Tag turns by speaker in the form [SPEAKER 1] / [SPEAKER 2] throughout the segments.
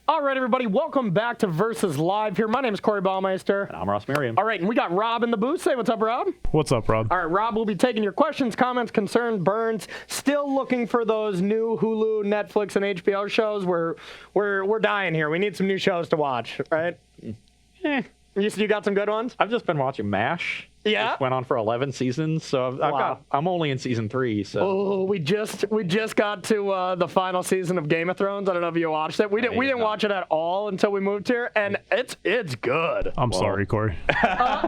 [SPEAKER 1] All right, everybody, welcome back to Versus Live here. My name is Corey Baumeister.
[SPEAKER 2] And I'm Ross Merriam.
[SPEAKER 1] All right, and we got Rob in the booth. Say what's up, Rob.
[SPEAKER 3] What's up, Rob?
[SPEAKER 1] All right, Rob will be taking your questions, comments, concerns, burns. Still looking for those new Hulu, Netflix, and HBO shows. We're dying here. We need some new shows to watch, right? You got some good ones?
[SPEAKER 2] I've just been watching MASH.
[SPEAKER 1] Yeah?
[SPEAKER 2] It went on for 11 seasons, so I'm only in season 3. So
[SPEAKER 1] Oh, we just got to the final season of Game of Thrones. I don't know if you watched it. We didn't watch it at all until we moved here, and it's good.
[SPEAKER 3] I'm sorry, Corey.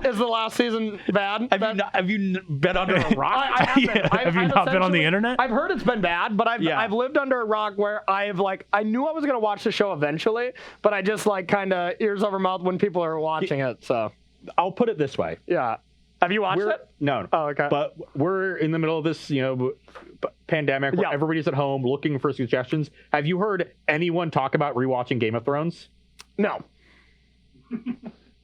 [SPEAKER 1] Is the last season bad?
[SPEAKER 2] Have you been under a rock?
[SPEAKER 1] I haven't.
[SPEAKER 3] Have you not been on the internet?
[SPEAKER 1] I've heard it's been bad, but I've lived under a rock where I knew I was gonna watch the show eventually, but I just kind of ears over mouth when people are watching it. So
[SPEAKER 2] I'll put it this way.
[SPEAKER 1] Yeah. Have you watched it?
[SPEAKER 2] No.
[SPEAKER 1] Oh, okay.
[SPEAKER 2] But we're in the middle of this, pandemic where everybody's at home looking for suggestions. Have you heard anyone talk about rewatching Game of Thrones?
[SPEAKER 1] No.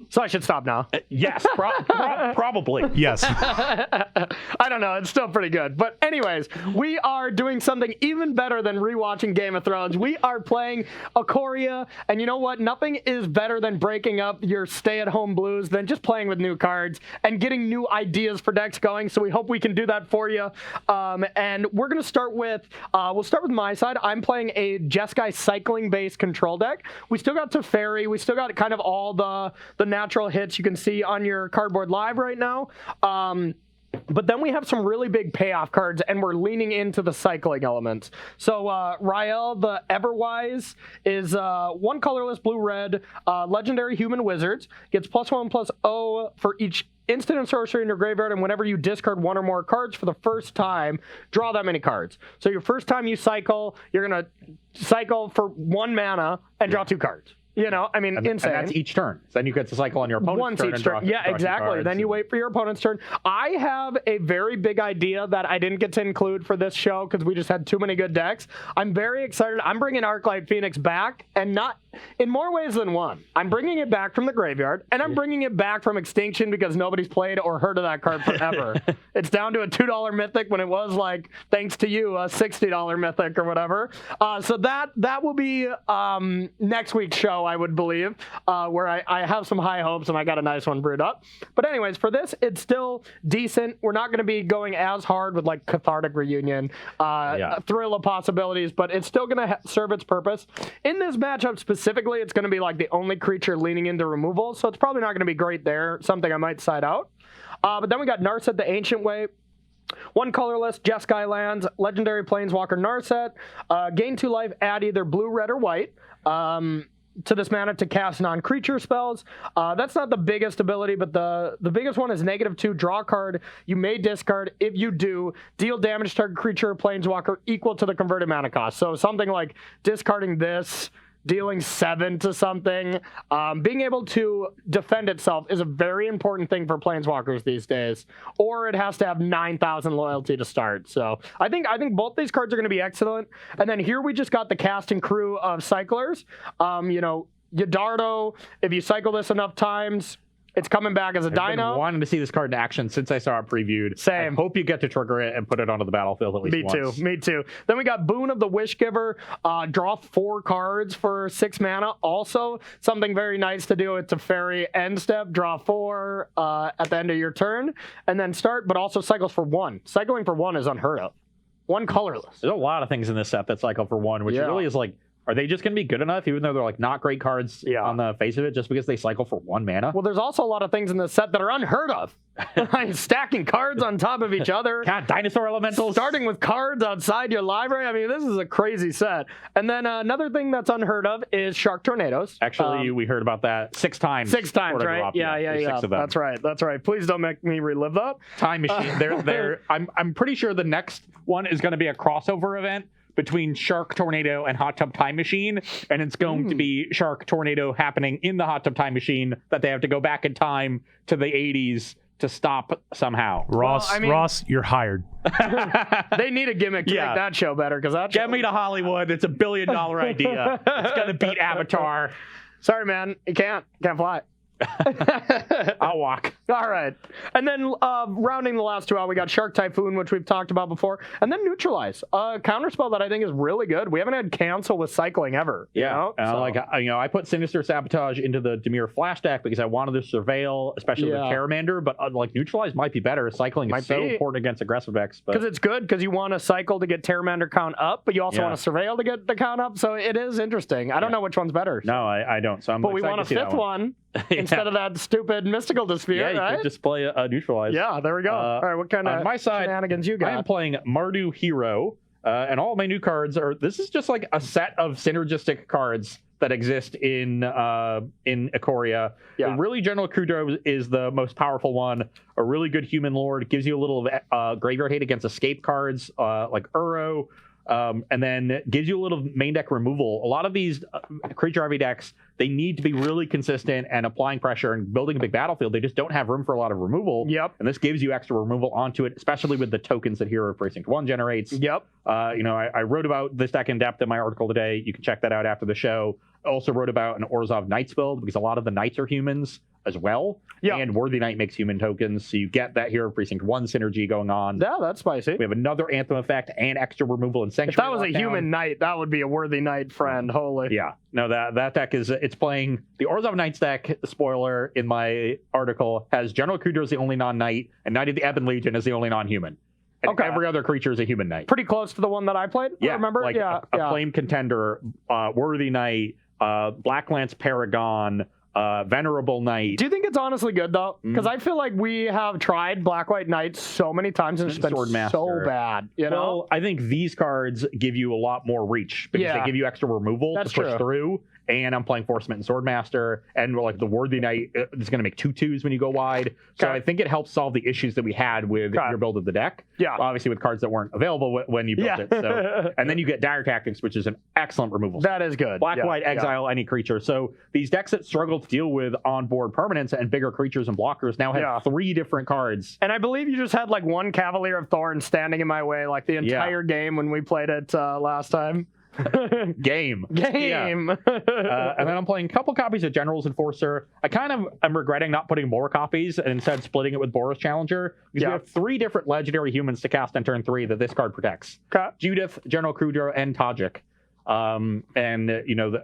[SPEAKER 1] So I should stop now.
[SPEAKER 2] Yes, probably.
[SPEAKER 3] Yes.
[SPEAKER 1] I don't know. It's still pretty good. But anyways, we are doing something even better than rewatching Game of Thrones. We are playing Ikoria. And you know what? Nothing is better than breaking up your stay-at-home blues than just playing with new cards and getting new ideas for decks going. So we hope we can do that for you. And we're going to start with, we'll start with my side. I'm playing a Jeskai cycling-based control deck. We still got Teferi. We still got kind of all the natural hits you can see on your cardboard live right now. But then we have some really big payoff cards, and we're leaning into the cycling elements. So Rael, the Everwise, is one colorless blue-red legendary human wizards. Gets +1/+0 for each instant and sorcery in your graveyard, and whenever you discard one or more cards for the first time, draw that many cards. So your first time you cycle, you're going to cycle for 1 mana and draw 2 cards. Insane.
[SPEAKER 2] And that's each turn. Then you get to cycle on your opponent's turn.
[SPEAKER 1] Once each turn. Yeah, exactly. Then you wait for your opponent's turn. I have a very big idea that I didn't get to include for this show because we just had too many good decks. I'm very excited. I'm bringing Arclight Phoenix back, and not in more ways than one. I'm bringing it back from the graveyard, and I'm bringing it back from extinction because nobody's played or heard of that card forever. It's down to a $2 mythic when it was, thanks to you, a $60 mythic or whatever. So that will be next week's show, I would believe, where I have some high hopes and I got a nice one brewed up. But anyways, for this, it's still decent. We're not going to be going as hard with Cathartic Reunion, Thrill of Possibilities, but it's still going to serve its purpose. In this matchup specifically, it's going to be the only creature leaning into removal, so it's probably not going to be great there. Something I might side out. But then we got Narset the Ancient Way. 1 colorless, Jeskai lands, legendary planeswalker Narset. Gain 2 life, add either blue, red, or white to this mana to cast non-creature spells. That's not the biggest ability, but the biggest one is -2, draw a card. You may discard. If you do, deal damage to target creature or planeswalker equal to the converted mana cost. So something like discarding this, dealing 7 to something. Being able to defend itself is a very important thing for planeswalkers these days, or it has to have 9,000 loyalty to start. So I think both these cards are going to be excellent. And then here we just got the cast and crew of cyclers. Yadardo, if you cycle this enough times, it's coming back as a
[SPEAKER 2] I've
[SPEAKER 1] dino.
[SPEAKER 2] been wanting to see this card in action since I saw it previewed.
[SPEAKER 1] Same.
[SPEAKER 2] I hope you get to trigger it and put it onto the battlefield at least once.
[SPEAKER 1] Me too. Then we got Boon of the Wishgiver. Draw 4 cards for 6 mana. Also, something very nice to do. It's a fairy end step. Draw 4 at the end of your turn, and then start, but also cycles for 1. Cycling for 1 is unheard of. 1 colorless.
[SPEAKER 2] There's a lot of things in this set that cycle for 1, which really is are they just going to be good enough, even though they're not great cards on the face of it, just because they cycle for 1 mana?
[SPEAKER 1] Well, there's also a lot of things in this set that are unheard of. Stacking cards on top of each other.
[SPEAKER 2] God, dinosaur elementals.
[SPEAKER 1] Starting with cards outside your library. This is a crazy set. And then another thing that's unheard of is Shark Tornadoes.
[SPEAKER 2] Actually, we heard about that 6 times.
[SPEAKER 1] 6 times, right? Yeah.
[SPEAKER 2] 6 of them.
[SPEAKER 1] That's right. Please don't make me relive that.
[SPEAKER 2] Time Machine. I'm pretty sure the next one is going to be a crossover event between Shark Tornado and Hot Tub Time Machine, and it's going to be Shark Tornado happening in the Hot Tub Time Machine that they have to go back in time to the 80s to stop somehow.
[SPEAKER 3] Ross, you're hired.
[SPEAKER 1] They need a gimmick to make that show better, because that
[SPEAKER 2] Get me to Hollywood. It's $1 billion idea. It's going to beat Avatar.
[SPEAKER 1] Sorry, man. You can't fly.
[SPEAKER 2] I'll walk.
[SPEAKER 1] All right. And then rounding the last two out, we got Shark Typhoon, which we've talked about before, and then Neutralize, a counterspell that I think is really good. We haven't had cancel with cycling ever.
[SPEAKER 2] Yeah.
[SPEAKER 1] You know?
[SPEAKER 2] I put Sinister Sabotage into the Demir Flash deck because I wanted to surveil, especially with Terramander, but Neutralize might be better. Cycling is so important against aggressive decks.
[SPEAKER 1] Because it's good because you want to cycle to get Terramander count up, but you also want to surveil to get the count up, so it is interesting. I don't know which one's better.
[SPEAKER 2] No, I don't. So
[SPEAKER 1] but we want a fifth one. Instead of that stupid mystical dispute,
[SPEAKER 2] you
[SPEAKER 1] right?
[SPEAKER 2] could just play a Neutralize.
[SPEAKER 1] Yeah, there we go. All right, what kind of
[SPEAKER 2] my side,
[SPEAKER 1] shenanigans you got?
[SPEAKER 2] I am playing Mardu Hero, and all of my new cards are. This is just like a set of synergistic cards that exist in Ikoria.
[SPEAKER 1] Yeah.
[SPEAKER 2] And really, General Kudrow is the most powerful one. A really good human lord, gives you a little graveyard hate against escape cards like Uro. And then gives you a little main deck removal. A lot of these creature heavy decks, they need to be really consistent and applying pressure and building a big battlefield. They just don't have room for a lot of removal.
[SPEAKER 1] Yep.
[SPEAKER 2] And this gives you extra removal onto it, especially with the tokens that Hero of Precinct 1 generates.
[SPEAKER 1] Yep.
[SPEAKER 2] I wrote about this deck in depth in my article today. You can check that out after the show. I also wrote about an Orzhov Knights build because a lot of the Knights are humans as well.
[SPEAKER 1] Yeah.
[SPEAKER 2] And Worthy Knight makes human tokens, so you get that Hero of Precinct 1 synergy going on.
[SPEAKER 1] Yeah, that's spicy.
[SPEAKER 2] We have another Anthem effect and extra removal and Sanctuary.
[SPEAKER 1] If that was a human knight, that would be a Worthy Knight friend. Holy.
[SPEAKER 2] Yeah. No, that deck it's playing the Orzhov Knights deck. Spoiler in my article has General Kudrow as the only non-knight, and Knight of the Ebon Legion is the only non-human. And every other creature is a human knight.
[SPEAKER 1] Pretty close to the one that I played.
[SPEAKER 2] Yeah.
[SPEAKER 1] Remember?
[SPEAKER 2] Like a Flame Contender, Worthy Knight, Black Lance Paragon, Venerable Knight.
[SPEAKER 1] Do you think it's honestly good though? Because I feel like we have tried Black White Knights so many times and it's been so bad. You know?
[SPEAKER 2] Well, I think these cards give you a lot more reach because they give you extra removal to push through. And I'm playing Force Smitten Swordmaster, and like the Worthy Knight is going to make 2/2s when you go wide. So I think it helps solve the issues that we had with your build of the deck.
[SPEAKER 1] Yeah,
[SPEAKER 2] obviously with cards that weren't available when you built it. So, and then you get Dire Tactics, which is an excellent removal.
[SPEAKER 1] That is good.
[SPEAKER 2] Black White exile any creature. So these decks that struggle to deal with onboard permanents and bigger creatures and blockers now have 3 different cards.
[SPEAKER 1] And I believe you just had like one Cavalier of Thorns standing in my way like the entire game when we played it last time.
[SPEAKER 2] Game.
[SPEAKER 1] Yeah.
[SPEAKER 2] And then I'm playing a couple copies of General's Enforcer. I kind of am regretting not putting more copies and instead splitting it with Boros Challenger because we have 3 different legendary humans to cast on turn 3 that this card protects. Judith, General Kudrow, and Tajik.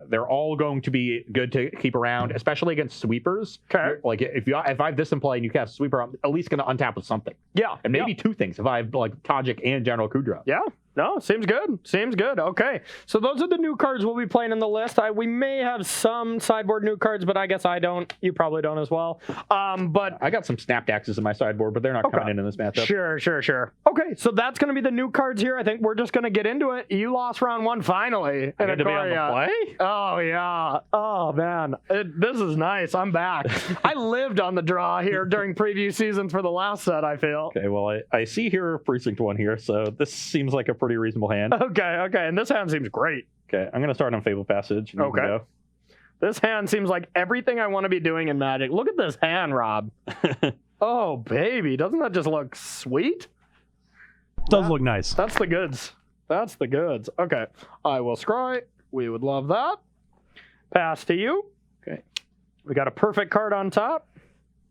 [SPEAKER 2] They're all going to be good to keep around, especially against sweepers. Like if I have this in play and you cast a sweeper, I'm at least going to untap with something. Yeah. And maybe 2 things if I have like Tajik and General Kudrow.
[SPEAKER 1] Yeah. No, seems good. Seems good. Okay. So those are the new cards we'll be playing in the list. We may have some sideboard new cards, but I guess I don't. You probably don't as well. But
[SPEAKER 2] I got some Snapped Axes in my sideboard, but they're not coming in this matchup.
[SPEAKER 1] Sure. Okay, so that's going to be the new cards here. I think we're just going to get into it. You lost round 1 finally.
[SPEAKER 2] I get to be on the play?
[SPEAKER 1] Oh, yeah. Oh, man. This is nice. I'm back. I lived on the draw here during preview seasons for the last set, I feel.
[SPEAKER 2] Okay, well, I see here Precinct 1 here, so this seems like a pretty reasonable hand.
[SPEAKER 1] Okay, and this hand seems great.
[SPEAKER 2] Okay, I'm going to start on Fable Passage.
[SPEAKER 1] Okay. This hand seems like everything I want to be doing in Magic. Look at this hand, Rob. Oh, baby. Doesn't that just look sweet?
[SPEAKER 3] Does look nice.
[SPEAKER 1] That's the goods. That's the goods. Okay, I will scry. We would love that. Pass to you.
[SPEAKER 2] Okay.
[SPEAKER 1] We got a perfect card on top.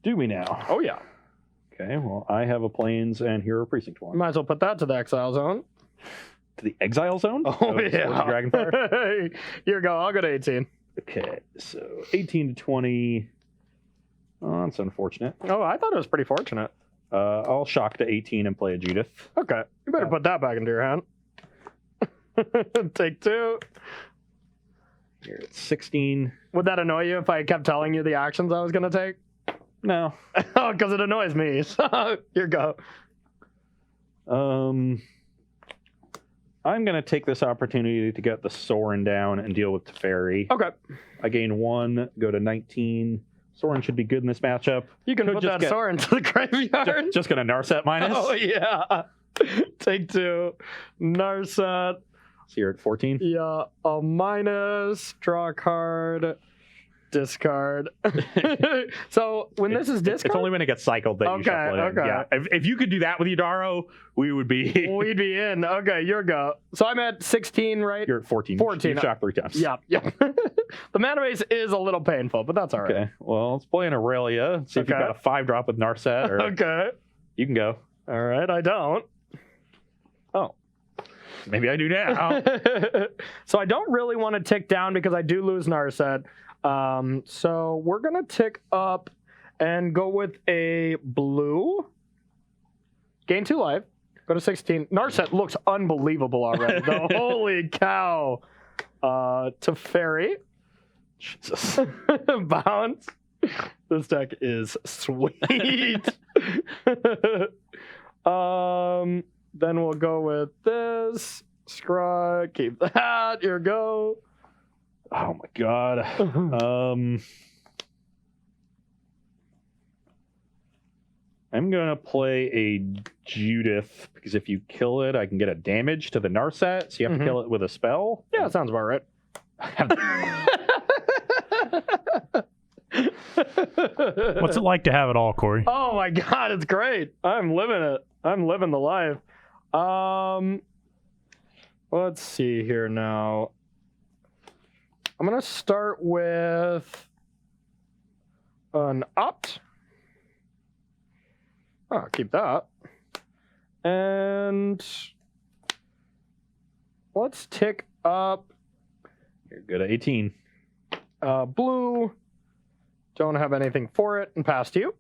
[SPEAKER 2] Do we now?
[SPEAKER 1] Oh, yeah.
[SPEAKER 2] Okay, well, I have a Plains and Hero Precinct 1.
[SPEAKER 1] Might as well put that to the exile zone.
[SPEAKER 2] To the exile zone?
[SPEAKER 1] Oh, yeah.
[SPEAKER 2] Dragonfire?
[SPEAKER 1] Here you go. I'll go to 18.
[SPEAKER 2] Okay, so 18 to 20. Oh, that's unfortunate.
[SPEAKER 1] Oh, I thought it was pretty fortunate.
[SPEAKER 2] I'll shock to 18 and play a Judith.
[SPEAKER 1] Okay, you better put that back into your hand. Take 2.
[SPEAKER 2] Here it's 16.
[SPEAKER 1] Would that annoy you if I kept telling you the actions I was going to take?
[SPEAKER 2] No.
[SPEAKER 1] Oh, because it annoys me. So here you go.
[SPEAKER 2] I'm going to take this opportunity to get the Sorin down and deal with Teferi.
[SPEAKER 1] Okay.
[SPEAKER 2] I gain 1, go to 19. Sorin should be good in this matchup.
[SPEAKER 1] You can put that Sorin to the graveyard.
[SPEAKER 2] Just going to Narset minus.
[SPEAKER 1] Oh, yeah. Take 2. Narset.
[SPEAKER 2] So you're at 14?
[SPEAKER 1] Yeah. A minus. Draw a card. Discard. So when this is discard,
[SPEAKER 2] It's only when it gets cycled that you shuffle it in.
[SPEAKER 1] Okay.
[SPEAKER 2] Yeah. If you could do that with Udaro, we would be...
[SPEAKER 1] we'd be in. Okay, your go. So I'm at 16, right?
[SPEAKER 2] You're at 14.
[SPEAKER 1] 14.
[SPEAKER 2] You've shocked 3 times.
[SPEAKER 1] Yep. The mana base is a little painful, but that's all right.
[SPEAKER 2] Okay. Well, let's play an Aurelia. See if you've got a 5-drop with Narset. Or
[SPEAKER 1] Okay.
[SPEAKER 2] You can go.
[SPEAKER 1] All right, I don't.
[SPEAKER 2] Oh. Maybe I do now.
[SPEAKER 1] So I don't really want to tick down because I do lose Narset. So we're going to tick up and go with a blue. Gain 2 life. Go to 16. Narset looks unbelievable already, though. Holy cow. To Fairy.
[SPEAKER 2] Jesus.
[SPEAKER 1] Bounce. This deck is sweet. Then we'll go with this. Scry. Keep that. Here we go.
[SPEAKER 2] Oh my god. I'm gonna play a Judith because if you kill it, I can get a damage to the Narset. So you have to kill it with a spell.
[SPEAKER 1] Yeah, that sounds about right.
[SPEAKER 3] What's it like to have it all, Corey?
[SPEAKER 1] Oh my god, it's great. I'm living it. I'm living the life. Let's see here now. I'm gonna start with an opt. Oh, keep that. And let's tick up.
[SPEAKER 2] You're good at 18.
[SPEAKER 1] Blue. Don't have anything for it, and pass to you.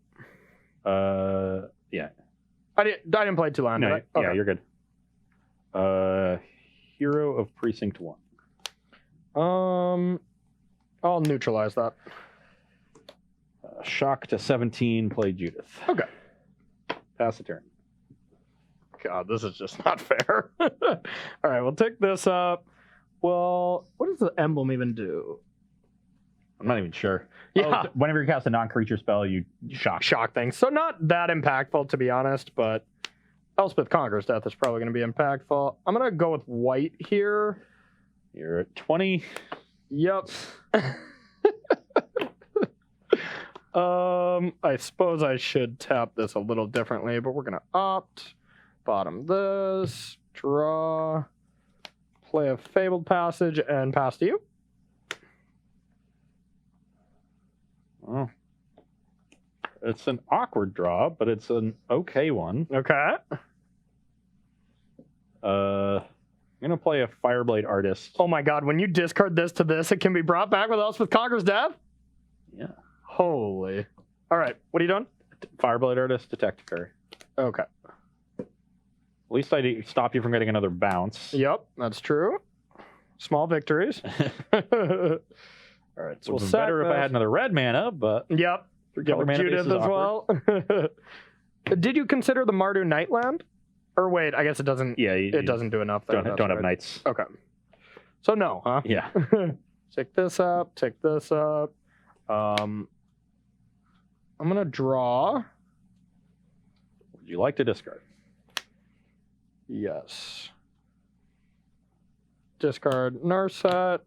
[SPEAKER 2] Yeah.
[SPEAKER 1] I didn't play 2 land.
[SPEAKER 2] No,
[SPEAKER 1] did I?
[SPEAKER 2] yeah,
[SPEAKER 1] Okay.
[SPEAKER 2] you're good. Hero of Precinct 1.
[SPEAKER 1] I'll neutralize that.
[SPEAKER 2] Shock to 17, play Judith.
[SPEAKER 1] Okay.
[SPEAKER 2] Pass the turn.
[SPEAKER 1] God, this is just not fair. All right, we'll take this up. Well, what does the emblem even do?
[SPEAKER 2] I'm not even sure.
[SPEAKER 1] Yeah.
[SPEAKER 2] Whenever you cast a non-creature spell, you shock
[SPEAKER 1] things. So not that impactful, to be honest, but Elspeth Conqueror's Death is probably going to be impactful. I'm going to go with white here.
[SPEAKER 2] You're at 20.
[SPEAKER 1] Yep. I suppose I should tap this a little differently, but we're going to opt. Bottom this. Draw. Play a Fabled Passage and pass to you.
[SPEAKER 2] Oh. It's an awkward draw, but it's an okay one.
[SPEAKER 1] Okay.
[SPEAKER 2] I'm going to play a Fireblade Artist.
[SPEAKER 1] Oh my god, when you discard this to this, it can be brought back with Elspeth Conqueror's Death?
[SPEAKER 2] Yeah.
[SPEAKER 1] Holy. All right, what are you doing?
[SPEAKER 2] Fireblade Artist, Detective Fairy.
[SPEAKER 1] Okay.
[SPEAKER 2] At least I stop you from getting another bounce.
[SPEAKER 1] Yep, that's true. Small victories.
[SPEAKER 2] All right, so
[SPEAKER 1] We'll
[SPEAKER 2] it's better if I
[SPEAKER 1] sack
[SPEAKER 2] had another red mana, but...
[SPEAKER 1] Yep.
[SPEAKER 2] Color
[SPEAKER 1] With
[SPEAKER 2] mana
[SPEAKER 1] Judith
[SPEAKER 2] base is
[SPEAKER 1] as well. Did you consider the Mardu Nightland? Or wait, I guess it doesn't.
[SPEAKER 2] Yeah,
[SPEAKER 1] it doesn't do enough. There,
[SPEAKER 2] don't have knights.
[SPEAKER 1] Okay. So no, huh?
[SPEAKER 2] Yeah.
[SPEAKER 1] Take this up. Take this up. I'm gonna draw.
[SPEAKER 2] Would you like to discard?
[SPEAKER 1] Yes. Discard Narset.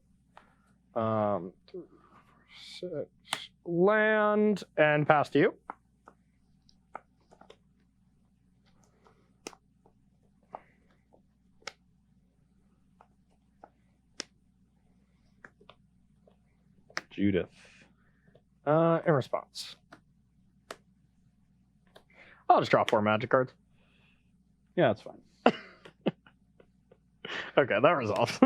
[SPEAKER 1] 6 land and pass to you.
[SPEAKER 2] Judith.
[SPEAKER 1] In response. I'll just draw 4 magic cards.
[SPEAKER 2] Yeah, that's fine.
[SPEAKER 1] Okay, that resolves.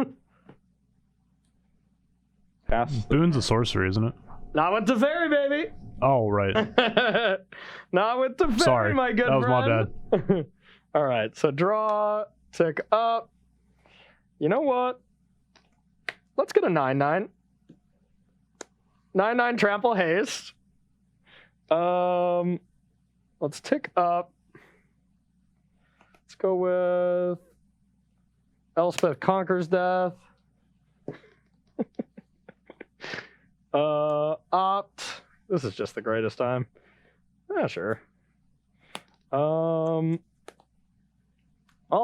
[SPEAKER 2] Pass.
[SPEAKER 3] Boone's a sorcery, isn't it?
[SPEAKER 1] Not with the fairy, baby.
[SPEAKER 3] Oh, right.
[SPEAKER 1] Not with the fairy,
[SPEAKER 3] Sorry,
[SPEAKER 1] my good
[SPEAKER 3] that was
[SPEAKER 1] friend.
[SPEAKER 3] my bad.
[SPEAKER 1] All right, so draw, tick up. You know what? Let's get a 9/9. 9/9 trample haste. Let's tick up. Let's go with Elspeth Conqueror's Death. Opt. This is just the greatest time. Yeah, sure. I'll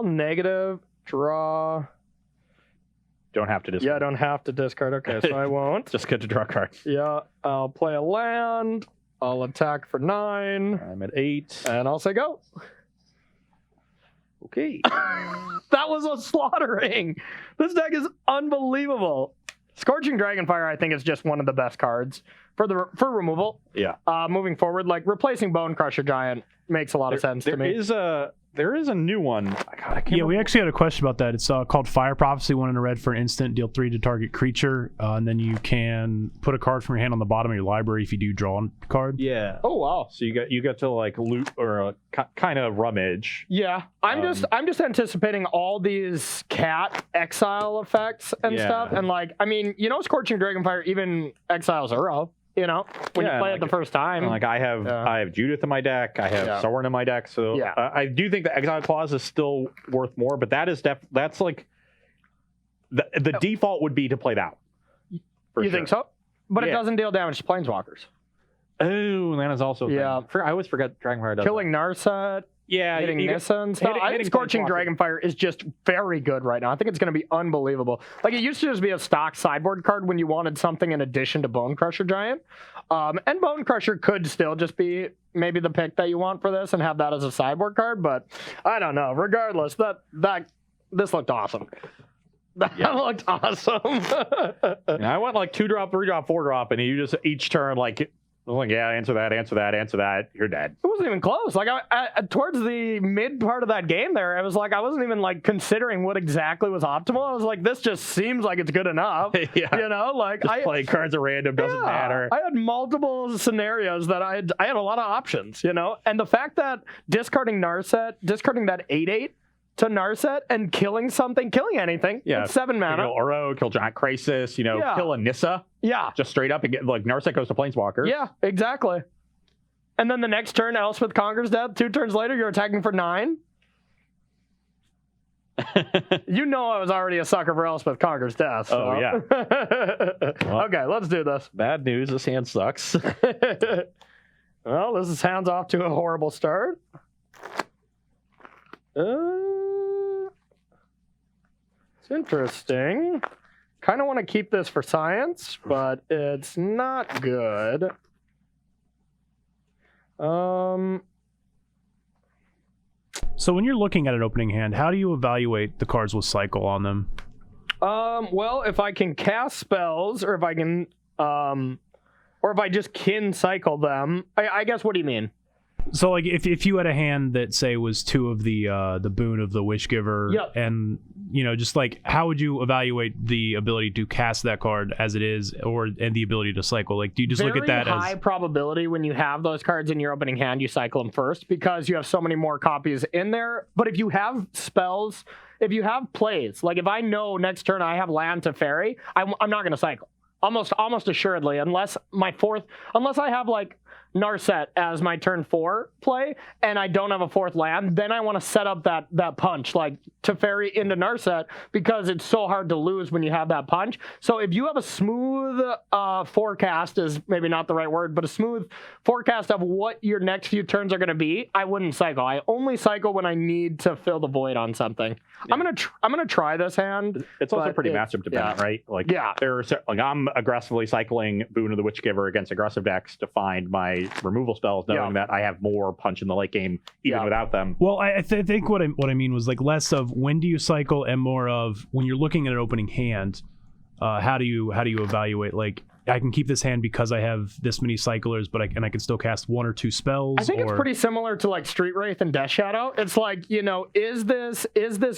[SPEAKER 1] negative, draw,
[SPEAKER 2] Don't have to discard.
[SPEAKER 1] Yeah, I don't have to discard. Okay, so I won't.
[SPEAKER 2] Just get to draw a card.
[SPEAKER 1] Yeah, I'll play a land. I'll attack for 9.
[SPEAKER 2] I'm at 8.
[SPEAKER 1] And I'll say go.
[SPEAKER 2] Okay.
[SPEAKER 1] That was a slaughtering. This deck is unbelievable. Scorching Dragonfire, I think, is just one of the best cards for removal.
[SPEAKER 2] Yeah.
[SPEAKER 1] Moving forward, like replacing Bone Crusher Giant makes a lot of sense to me.
[SPEAKER 2] There is a new one. God, I can't
[SPEAKER 3] Yeah, we
[SPEAKER 2] remember.
[SPEAKER 3] actually had a question about that. It's called Fire Prophecy. 1 in a red for an instant. Deal 3 to target creature. And then you can put a card from your hand on the bottom of your library if you do draw a card.
[SPEAKER 2] Yeah.
[SPEAKER 1] Oh wow.
[SPEAKER 2] So you get to like loot or kind of rummage.
[SPEAKER 1] Yeah, I'm just anticipating all these cat exile effects and
[SPEAKER 2] Yeah.
[SPEAKER 1] stuff, and like, I mean, Scorching Dragonfire even exiles Uro. When you play it the first time.
[SPEAKER 2] Like I have Judith in my deck. I have Sorin in my deck. So I do think the Exile Clause is still worth more, but that's like the default would be to play that.
[SPEAKER 1] You think so? But it doesn't deal damage to Planeswalkers.
[SPEAKER 2] Oh, that is also I always forget Dragonfire does
[SPEAKER 1] killing Narset.
[SPEAKER 2] Yeah,
[SPEAKER 1] hitting Nissa and stuff. I think Scorching Dragonfire is just very good right now. I think it's going to be unbelievable. Like, it used to just be a stock sideboard card when you wanted something in addition to Bone Crusher Giant. And Bone Crusher could still just be maybe the pick that you want for this and have that as a sideboard card, but I don't know. Regardless, this looked awesome. That looked awesome.
[SPEAKER 2] I went like 2-drop, 3-drop, 4-drop, and you just each turn answer that. You're dead.
[SPEAKER 1] It wasn't even close. Like I towards the mid part of that game there, I was like, I wasn't even like considering what exactly was optimal. I was like, this just seems like it's good enough.
[SPEAKER 2] Just play cards at random doesn't matter.
[SPEAKER 1] I had multiple scenarios that I had a lot of options, and the fact that discarding that 8/8 to Narset and killing anything.
[SPEAKER 2] Yeah,
[SPEAKER 1] it's 7 mana.
[SPEAKER 2] Kill Uro, kill Giant Crisis, kill a Nissa.
[SPEAKER 1] Yeah.
[SPEAKER 2] Just straight up and get Narset goes to Planeswalker.
[SPEAKER 1] Yeah, exactly. And then the next turn, Elspeth Conquers Death. 2 turns later, you're attacking for 9. I was already a sucker for Elspeth Conquers Death. So.
[SPEAKER 2] Oh, yeah.
[SPEAKER 1] Okay, let's do this.
[SPEAKER 2] Bad news, this hand sucks.
[SPEAKER 1] Well, this is hands off to a horrible start. It's interesting. Kind of want to keep this for science, but it's not good.
[SPEAKER 3] So when you're looking at an opening hand, how do you evaluate the cards with cycle on them?
[SPEAKER 1] Well, if I can cast spells, or if I can, or if I just kin cycle them, I guess. What do you mean?
[SPEAKER 3] So, like, if you had a hand that, say, was 2 of the boon of the Wishgiver, and just like, how would you evaluate the ability to cast that card as it is, and the ability to cycle? Like, do you just look at that
[SPEAKER 1] as high probability when you have those cards in your opening hand, you cycle them first because you have so many more copies in there. But if you have spells, if you have plays, like if I know next turn I have land to fairy, I'm not going to cycle. Almost assuredly, unless I have like Narset as my turn 4 play, and I don't have a 4th land, then I want to set up that punch, like to fairy into Narset, because it's so hard to lose when you have that punch. So if you have a smooth forecast, is maybe not the right word, but a smooth forecast of what your next few turns are going to be, I wouldn't cycle. I only cycle when I need to fill the void on something. Yeah. I'm gonna try this hand.
[SPEAKER 2] It's also pretty matchup dependent, right? Like, I'm aggressively cycling Boon of the Witchgiver against aggressive decks to find my removal spells, knowing that I have more punch in the late game even without them.
[SPEAKER 3] Well, I think what I mean was like less of when do you cycle and more of when you're looking at an opening hand, how do you evaluate, like, I can keep this hand because I have this many cyclers, but I can still cast 1 or 2 spells.
[SPEAKER 1] I think it's pretty similar to like Street Wraith and Death Shadow. It's like, is this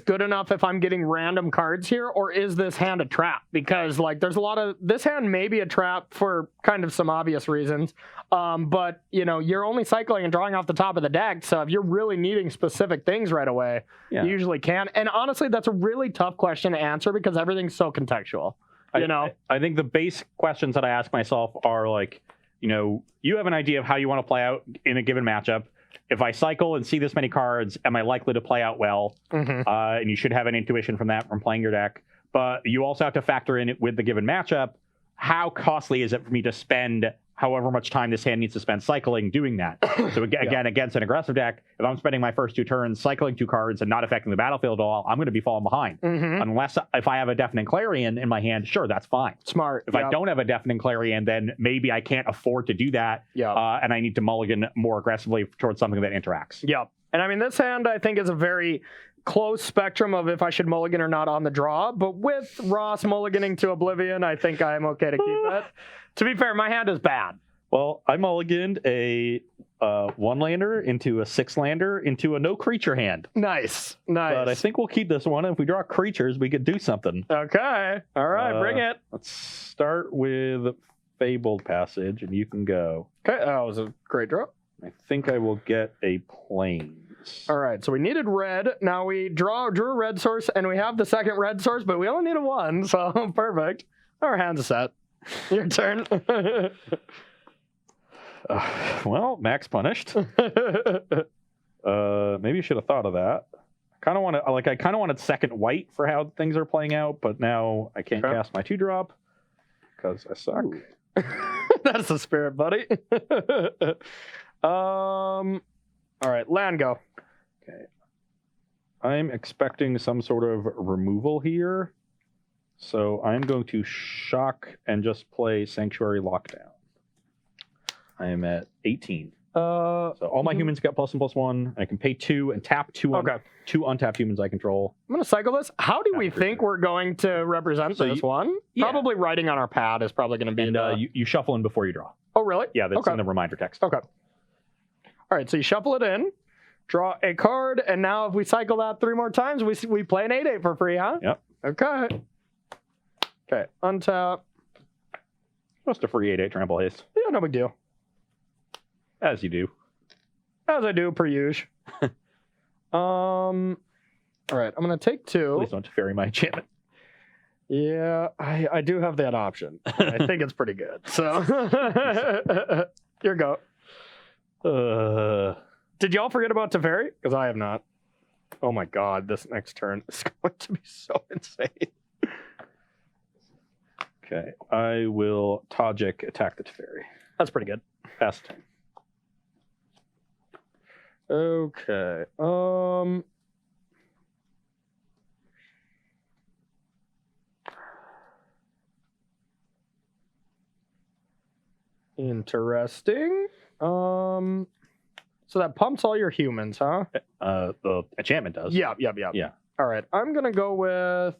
[SPEAKER 1] good enough if I'm getting random cards here, or is this hand a trap? Because like there's a lot of this hand may be a trap for kind of some obvious reasons. But you're only cycling and drawing off the top of the deck. So if you're really needing specific things right away, you usually can. And honestly, that's a really tough question to answer because everything's so contextual.
[SPEAKER 2] I think the base questions that I ask myself are like, you have an idea of how you want to play out in a given matchup. If I cycle and see this many cards, am I likely to play out well? Mm-hmm. And you should have an intuition from that from playing your deck. But you also have to factor in it with the given matchup. How costly is it for me to spend however much time this hand needs to spend cycling doing that. So again, against an aggressive deck, if I'm spending my first 2 turns cycling 2 cards and not affecting the battlefield at all, I'm going to be falling behind. Unless if I have a Deafening Clarion in my hand, sure, that's fine.
[SPEAKER 1] Smart.
[SPEAKER 2] If I don't have a Deafening Clarion, then maybe I can't afford to do that, and I need to mulligan more aggressively towards something that interacts.
[SPEAKER 1] Yep. And I mean, this hand, I think, is a very close spectrum of if I should mulligan or not on the draw. But with Ross mulliganing to Oblivion, I think I'm okay to keep it. To be fair, my hand is bad.
[SPEAKER 2] Well, I mulliganed a 1-lander into a 6-lander into a no creature hand.
[SPEAKER 1] Nice.
[SPEAKER 2] But I think we'll keep this one. If we draw creatures, we could do something.
[SPEAKER 1] Okay. All right, bring it.
[SPEAKER 2] Let's start with Fabled Passage, and you can go.
[SPEAKER 1] Okay, that was a great draw.
[SPEAKER 2] I think I will get a Plains.
[SPEAKER 1] All right, so we needed red. Now we drew a red source, and we have the second red source, but we only needed 1, so perfect. Our hand's set. Your turn.
[SPEAKER 2] Well, Max punished. Maybe you should have thought of that. I kind of wanted second white for how things are playing out, but now I can't cast my 2-drop because I suck.
[SPEAKER 1] That's the spirit, buddy. All right, land go.
[SPEAKER 2] Okay. I'm expecting some sort of removal here, so I'm going to shock and just play Sanctuary Lockdown. I am at 18. So all my humans get +1/+1. I can pay 2 and tap 2 untapped humans I control.
[SPEAKER 1] I'm going to cycle this. How do we think we're going to represent this one?
[SPEAKER 2] Yeah.
[SPEAKER 1] Probably writing on our pad is probably going to be...
[SPEAKER 2] And you shuffle in before you draw.
[SPEAKER 1] Oh, really?
[SPEAKER 2] Yeah, that's in the reminder text.
[SPEAKER 1] Okay. All right, so you shuffle it in, draw a card, and now if we cycle that 3 more times, we play an 8/8 for free, huh?
[SPEAKER 2] Yep.
[SPEAKER 1] Okay. Okay, untap.
[SPEAKER 2] Just a free 8/8 trample haste.
[SPEAKER 1] Yeah, no big deal.
[SPEAKER 2] As you do.
[SPEAKER 1] As I do, per usual. All right, I'm going to take 2.
[SPEAKER 2] Please don't fairy my enchantment.
[SPEAKER 1] Yeah, I do have that option. I think it's pretty good. So, here go. Did y'all forget about Teferi? Because I have not. Oh my god, this next turn is going to be so insane.
[SPEAKER 2] Okay, I will Tajik attack the Teferi.
[SPEAKER 1] That's pretty good.
[SPEAKER 2] Pass turn.
[SPEAKER 1] Okay. Interesting. So that pumps all your humans, huh?
[SPEAKER 2] The enchantment does.
[SPEAKER 1] Yeah. All right. I'm gonna go with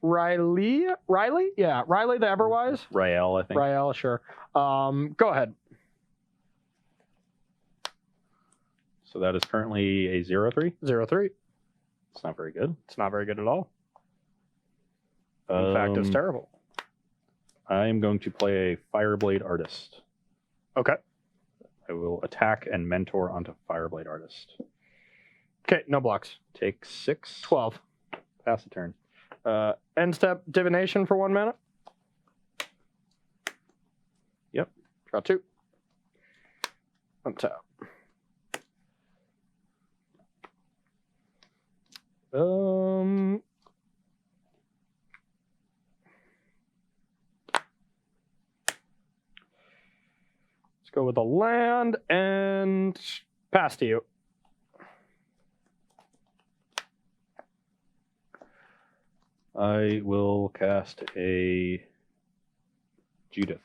[SPEAKER 1] Riley. Riley? Yeah, Riley the Everwise.
[SPEAKER 2] Rael, I think.
[SPEAKER 1] Rael, sure. Go ahead.
[SPEAKER 2] So that is currently a 0/3.
[SPEAKER 1] 0/3.
[SPEAKER 2] It's not very good.
[SPEAKER 1] It's not very good at all. In fact, it's terrible.
[SPEAKER 2] I'm going to play a Fireblade Artist.
[SPEAKER 1] Okay.
[SPEAKER 2] I will attack and mentor onto Fireblade Artist.
[SPEAKER 1] Okay, no blocks.
[SPEAKER 2] Take 6.
[SPEAKER 1] 12.
[SPEAKER 2] Pass the turn.
[SPEAKER 1] End step divination for 1 mana.
[SPEAKER 2] Yep.
[SPEAKER 1] Draw 2. Untap. Let's go with a land and pass to you.
[SPEAKER 2] I will cast a Judith.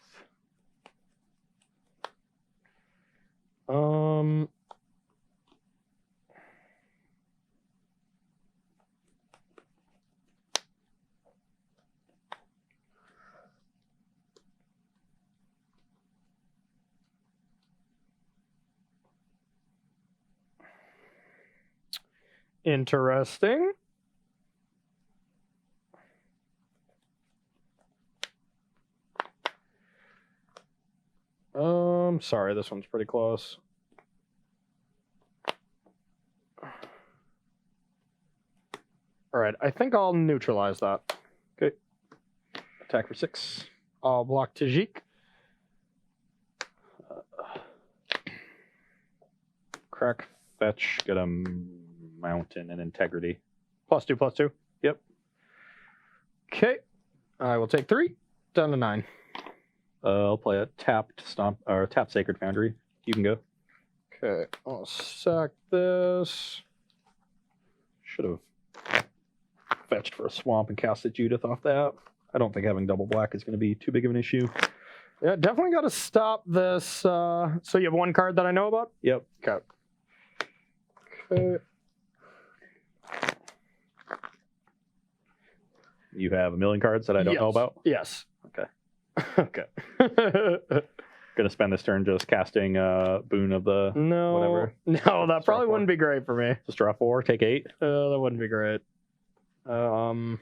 [SPEAKER 1] Interesting. Sorry, this one's pretty close. All right, I think I'll neutralize that.
[SPEAKER 2] Okay. Attack for 6.
[SPEAKER 1] I'll block Tajik.
[SPEAKER 2] Crack, fetch, get a mountain and integrity.
[SPEAKER 1] +2/+2.
[SPEAKER 2] Yep.
[SPEAKER 1] Okay. I will take 3. Down to 9.
[SPEAKER 2] I'll play a tapped Sacred Foundry. You can go.
[SPEAKER 1] Okay, I'll sack this.
[SPEAKER 2] Should have fetched for a swamp and casted Judith off that. I don't think having double black is going to be too big of an issue.
[SPEAKER 1] Yeah, definitely got to stop this. So you have one card that I know about?
[SPEAKER 2] Yep.
[SPEAKER 1] Okay.
[SPEAKER 2] You have a million cards that I don't know about?
[SPEAKER 1] Yes.
[SPEAKER 2] Okay.
[SPEAKER 1] Okay.
[SPEAKER 2] Gonna spend this turn just casting Boon of the whatever.
[SPEAKER 1] No, that probably wouldn't be great for me.
[SPEAKER 2] Just draw 4, take 8.
[SPEAKER 1] That wouldn't be great.
[SPEAKER 2] Just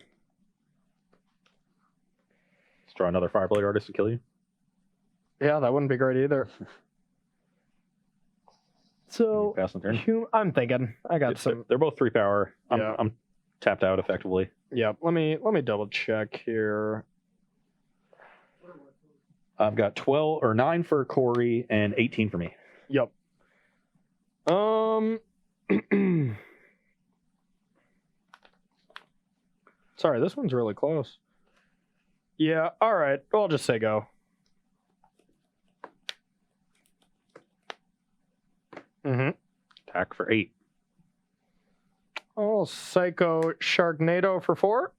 [SPEAKER 2] draw another Fireblade Artist to kill you.
[SPEAKER 1] Yeah, that wouldn't be great either. So
[SPEAKER 2] pass the turn.
[SPEAKER 1] I'm thinking I got some.
[SPEAKER 2] They're both 3 power.
[SPEAKER 1] Yeah.
[SPEAKER 2] I'm tapped out effectively.
[SPEAKER 1] Yep. Let me double check here.
[SPEAKER 2] I've got 12 or 9 for Corey and 18 for me.
[SPEAKER 1] Yep. Sorry, this one's really close. Yeah. All right. I'll just say go.
[SPEAKER 2] Attack for 8.
[SPEAKER 1] Oh, Psycho Sharknado for 4.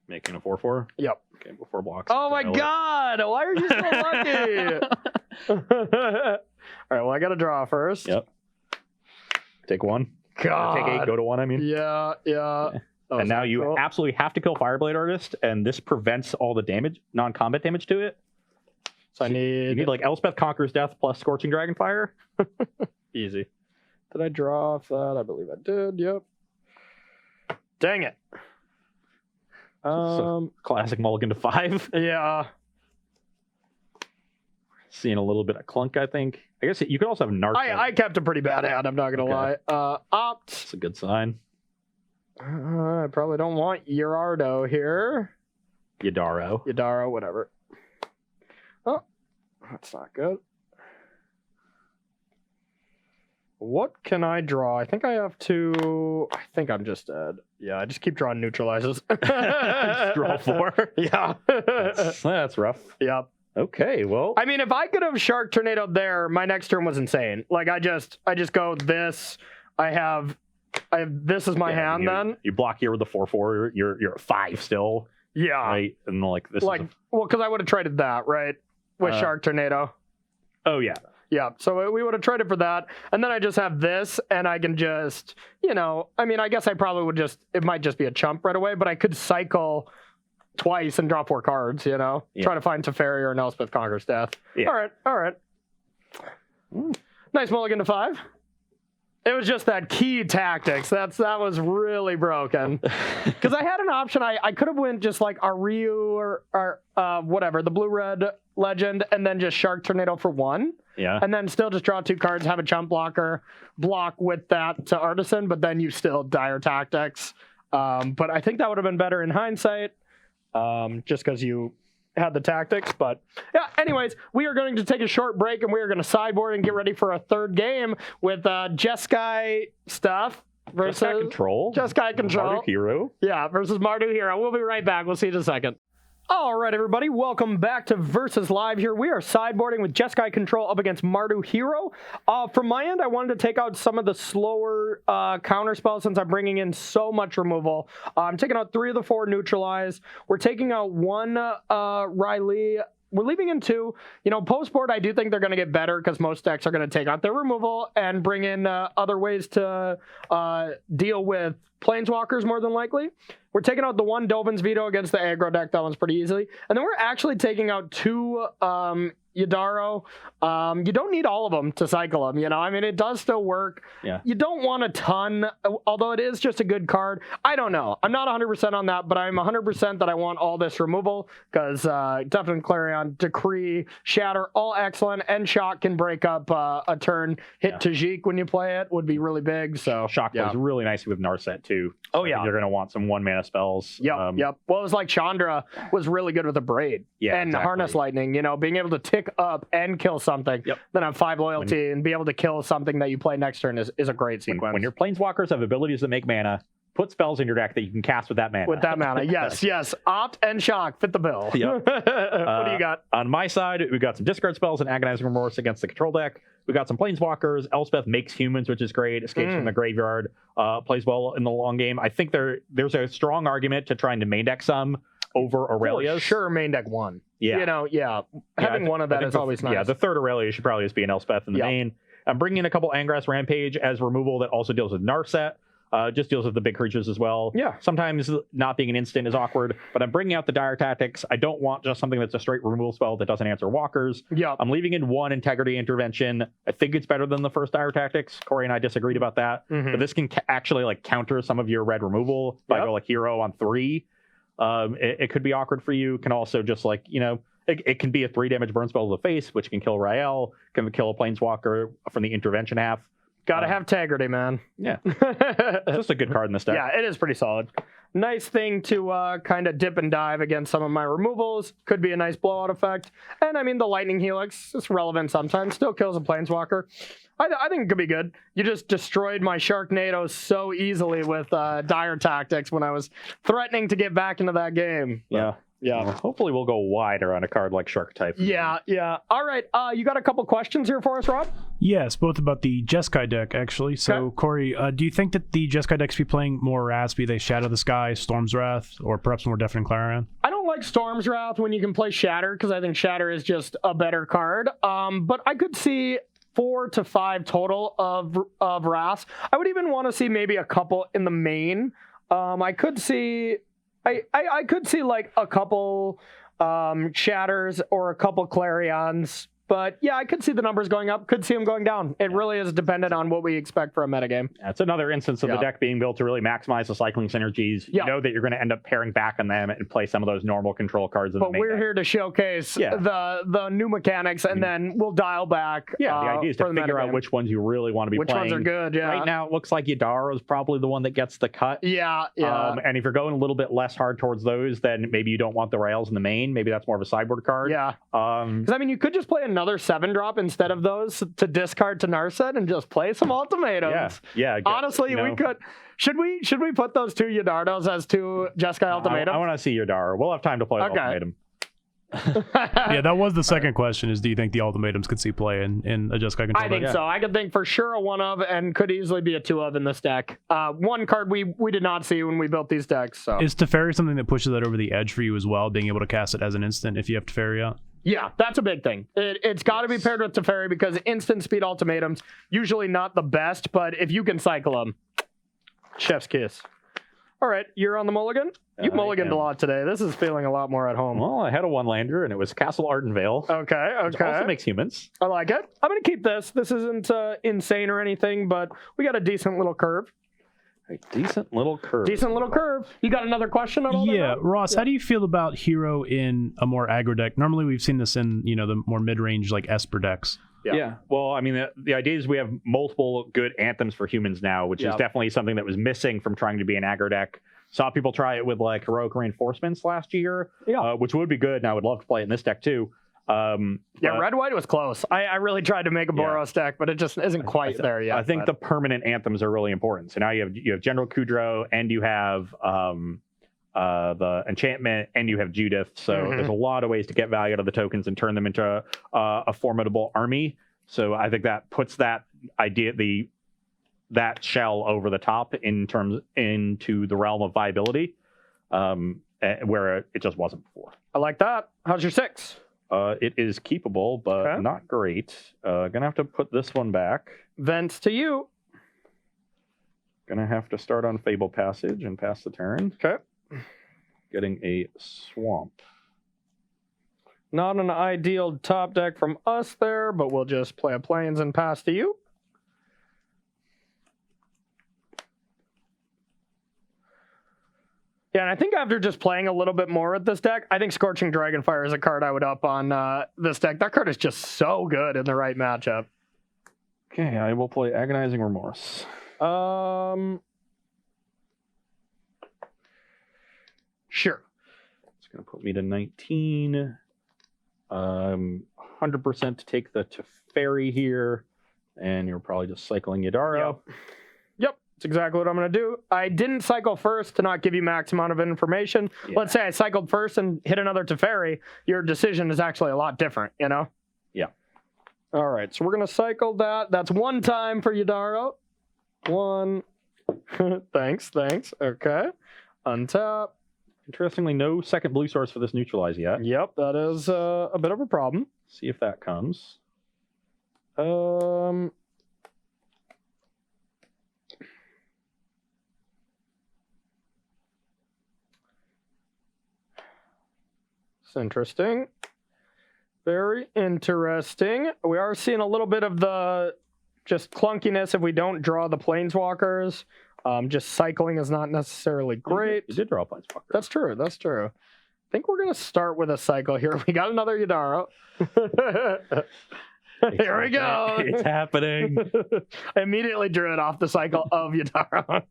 [SPEAKER 2] Making a 4/4.
[SPEAKER 1] Yep.
[SPEAKER 2] Okay, before blocks.
[SPEAKER 1] Oh my God! Why are you so lucky? All right. Well, I got to draw first.
[SPEAKER 2] Yep. Take 1.
[SPEAKER 1] God.
[SPEAKER 2] Take 8. Go to 1. I mean.
[SPEAKER 1] Yeah.
[SPEAKER 2] And now you absolutely have to kill Fireblade Artist, and this prevents all the damage, non-combat damage to it.
[SPEAKER 1] So I need.
[SPEAKER 2] You need like Elspeth Conquers Death plus Scorching Dragonfire.
[SPEAKER 1] Easy. Did I draw off that? I believe I did. Yep. Dang it.
[SPEAKER 2] Classic mulligan to 5.
[SPEAKER 1] Yeah.
[SPEAKER 2] Seeing a little bit of clunk, I think. I guess you could also have Narc.
[SPEAKER 1] I kept a pretty bad hand, I'm not going to lie. Opt.
[SPEAKER 2] That's a good sign.
[SPEAKER 1] I probably don't want Gerardo here.
[SPEAKER 2] Yadaro,
[SPEAKER 1] whatever. Oh, that's not good. What can I draw? I think I have to... I think I'm just dead. Yeah, I just keep drawing neutralizes.
[SPEAKER 2] Just draw 4?
[SPEAKER 1] Yeah.
[SPEAKER 2] That's rough.
[SPEAKER 1] Yep.
[SPEAKER 2] Okay, well...
[SPEAKER 1] I mean, if I could have Shark Tornado there, my next turn was insane. Like, I just go this. I have this is my hand then.
[SPEAKER 2] You block here with the 4/4. You're at 5 still.
[SPEAKER 1] Yeah.
[SPEAKER 2] Right? And like this
[SPEAKER 1] like, well, because I would have traded that, right? With Shark Tornado.
[SPEAKER 2] Oh, yeah.
[SPEAKER 1] Yeah, so we would have traded for that, and then I just have this, and I can just, I mean, I guess I probably would it might just be a chump right away, but I could cycle twice and draw 4 cards, Try to find Teferi or an Elspeth Conquers Death.
[SPEAKER 2] Yeah.
[SPEAKER 1] All right. Nice mulligan to 5. It was just that key tactics. That was really broken. Because I had an option. I could have went just like Ariu or whatever, the blue-red legend, and then just Shark Tornado for 1.
[SPEAKER 2] Yeah.
[SPEAKER 1] And then still just draw 2 cards, have a chump blocker, block with that to Artisan, but then you still dire tactics. But I think that would have been better in hindsight, just because you had the tactics. But yeah, anyways, we are going to take a short break, and we are going to sideboard and get ready for a third game with Jeskai stuff versus
[SPEAKER 2] Jeskai Control.
[SPEAKER 1] Mardu
[SPEAKER 2] Hero.
[SPEAKER 1] Yeah, versus Mardu Hero. We'll be right back. We'll see you in a second. All right, everybody, welcome back to Versus Live here. We are sideboarding with Jeskai Control up against Mardu Hero. From my end, I wanted to take out some of the slower counter spells since I'm bringing in so much removal. I'm taking out 3 of the 4 neutralize. We're taking out 1 Riley. We're leaving in 2. Post board, I do think they're going to get better because most decks are going to take out their removal and bring in other ways to deal with Planeswalkers more than likely. We're taking out the 1 Dovin's Veto against the aggro deck. That one's pretty easily. And then we're actually taking out 2 Yadaro. You don't need all of them to cycle them, I mean, it does still work.
[SPEAKER 2] Yeah.
[SPEAKER 1] You don't want a ton, although it is just a good card. I don't know. I'm not 100% on that, but I'm 100% that I want all this removal because definitely Clarion, Decree, Shatter, all excellent, and Shock can break up a turn. Hit Tajik when you play it would be really big. So
[SPEAKER 2] Shock plays really nicely with Narset too.
[SPEAKER 1] Oh yeah.
[SPEAKER 2] You're going to want some 1 mana spells.
[SPEAKER 1] Yep. Well, it was like Chandra was really good with a Braid.
[SPEAKER 2] Yeah,
[SPEAKER 1] and
[SPEAKER 2] exactly.
[SPEAKER 1] Harness Lightning, being able to tick up and kill something, then have 5 loyalty and be able to kill something that you play next turn is a great sequence.
[SPEAKER 2] When your Planeswalkers have abilities that make mana, put spells in your deck that you can cast with that mana.
[SPEAKER 1] With that mana, yes. Opt and Shock fit the bill.
[SPEAKER 2] Yep.
[SPEAKER 1] What do you got?
[SPEAKER 2] On my side, we got some discard spells and Agonizing Remorse against the control deck. We got some Planeswalkers. Elspeth makes humans, which is great. Escapes from the graveyard. Plays well in the long game. I think there's a strong argument to trying to main deck some over Aurelia's.
[SPEAKER 1] Sure, main deck one.
[SPEAKER 2] Yeah.
[SPEAKER 1] Having one of that is always nice.
[SPEAKER 2] Yeah, the third Aurelia should probably just be an Elspeth in the main. I'm bringing in a couple Angrass Rampage as removal that also deals with Narset. Just deals with the big creatures as well.
[SPEAKER 1] Yeah.
[SPEAKER 2] Sometimes not being an instant is awkward, but I'm bringing out the Dire Tactics. I don't want just something that's a straight removal spell that doesn't answer walkers.
[SPEAKER 1] Yeah.
[SPEAKER 2] I'm leaving in one Integrity Intervention. I think it's better than the first Dire Tactics. Corey and I disagreed about that. But this can actually like counter some of your red removal. If I go like hero on 3, it could be awkward for you. Can also just like, it can be a 3 damage burn spell to the face, which can kill Rael, can kill a Planeswalker from the intervention half.
[SPEAKER 1] Gotta have Integrity, man.
[SPEAKER 2] Yeah. It's just a good card in this deck.
[SPEAKER 1] Yeah, it is pretty solid. Nice thing to kind of dip and dive against some of my removals. Could be a nice blowout effect. And I mean, the Lightning Helix is relevant sometimes. Still kills a Planeswalker. I think it could be good. You just destroyed my Sharknado so easily with Dire Tactics when I was threatening to get back into that game.
[SPEAKER 2] Yeah. Well, hopefully we'll go wider on a card like Shark type.
[SPEAKER 1] Yeah. All right. You got a couple questions here for us, Rob?
[SPEAKER 3] Yes, both about the Jeskai deck, actually. So, Corey, do you think that the Jeskai decks be playing more Wraths, be they Shadow the Sky, Storm's Wrath, or perhaps more Deafening Clarion?
[SPEAKER 1] I don't like Storm's Wrath when you can play Shatter, because I think Shatter is just a better card. But I could see 4 to 5 total of Wraths. I would even want to see maybe a couple in the main. I could see like a couple Shatters or a couple Clarions. But yeah, I could see the numbers going up, could see them going down. It really is dependent on what we expect for a metagame.
[SPEAKER 2] It's another instance of the deck being built to really maximize the cycling synergies. You know that you're going to end up pairing back on them and play some of those normal control cards in the main deck. But we're
[SPEAKER 1] here to showcase the new mechanics, and then we'll dial back.
[SPEAKER 2] Yeah, the idea is to figure out which ones you really want to be playing.
[SPEAKER 1] Which ones are good,
[SPEAKER 2] Right now, it looks like Yadaro is probably the one that gets the cut.
[SPEAKER 1] Yeah.
[SPEAKER 2] And if you're going a little bit less hard towards those, then maybe you don't want the Rails in the main. Maybe that's more of a sideboard card.
[SPEAKER 1] Yeah. Because, I mean, you could just play another 7-drop instead of those to discard to Narset and just play some ultimatums.
[SPEAKER 2] Yeah.
[SPEAKER 1] Honestly, we could. Should we put those 2 Yadardos as 2 Jeskai ultimatums?
[SPEAKER 2] I want to see Yadaro. We'll have time to play the ultimatum.
[SPEAKER 3] Yeah, that was the second question, is do you think the ultimatums could see play in a Jeskai control
[SPEAKER 1] I think so. I could think for sure a 1 of, and could easily be a 2 of in this deck. One card we did not see when we built these decks. So
[SPEAKER 3] is Teferi something that pushes that over the edge for you as well, being able to cast it as an instant if you have Teferi out?
[SPEAKER 1] Yeah, that's a big thing. It's got to be paired with Teferi, because instant speed ultimatums, usually not the best, but if you can cycle them, chef's kiss. All right, you're on the mulligan? You mulliganed a lot today. This is feeling a lot more at home.
[SPEAKER 2] Well, I had a 1-lander, and it was Castle Ardenvale.
[SPEAKER 1] Okay.
[SPEAKER 2] Which also makes humans.
[SPEAKER 1] I like it. I'm going to keep this. This isn't insane or anything, but we got a decent little curve.
[SPEAKER 2] Decent little curve.
[SPEAKER 1] You got another question on all that?
[SPEAKER 3] Yeah, Ross, how do you feel about Hero in a more aggro deck? Normally we've seen this in, the more mid-range like Esper decks.
[SPEAKER 2] Yeah. Well, I mean, the idea is we have multiple good anthems for humans now, which is definitely something that was missing from trying to be an aggro deck. Saw people try it with like Heroic Reinforcements last year, which would be good, and I would love to play it in this deck too.
[SPEAKER 1] Red-white was close. I really tried to make a Boros deck, but it just isn't quite there yet.
[SPEAKER 2] I think the permanent anthems are really important. So now you have General Kudrow, and you have the enchantment, and you have Judith. So there's a lot of ways to get value out of the tokens and turn them into a formidable army. So I think that puts that idea, that shell over the top into the realm of viability, where it just wasn't before.
[SPEAKER 1] I like that. How's your 6?
[SPEAKER 2] It is keepable, but not great. Gonna have to put this one back.
[SPEAKER 1] Vents to you.
[SPEAKER 2] Gonna have to start on Fable Passage and pass the turn.
[SPEAKER 1] Okay.
[SPEAKER 2] Getting a swamp.
[SPEAKER 1] Not an ideal top deck from us there, but we'll just play a Plains and pass to you. Yeah, and I think after just playing a little bit more with this deck, I think Scorching Dragonfire is a card I would up on this deck. That card is just so good in the right matchup.
[SPEAKER 2] Okay, I will play Agonizing Remorse.
[SPEAKER 1] Sure.
[SPEAKER 2] It's going to put me to 19. 100% to take the Teferi here, and you're probably just cycling Yadaro.
[SPEAKER 1] Yep. That's exactly what I'm going to do. I didn't cycle first to not give you max amount of information.
[SPEAKER 2] Yeah.
[SPEAKER 1] Let's say I cycled first and hit another Teferi. Your decision is actually a lot different, you know?
[SPEAKER 2] Yeah.
[SPEAKER 1] All right, so we're going to cycle that. That's 1 time for Yadaro. 1. Thanks. Okay. Untap.
[SPEAKER 2] Interestingly, no second blue source for this neutralize yet.
[SPEAKER 1] Yep, that is a bit of a problem.
[SPEAKER 2] See if that comes.
[SPEAKER 1] It's interesting. Very interesting. We are seeing a little bit of the just clunkiness if we don't draw the planeswalkers. Just cycling is not necessarily great.
[SPEAKER 2] You did draw a planeswalker.
[SPEAKER 1] That's true. I think we're going to start with a cycle here. We got another Yadaro. Here we go.
[SPEAKER 2] It's happening.
[SPEAKER 1] I immediately drew it off the cycle of Yadaro.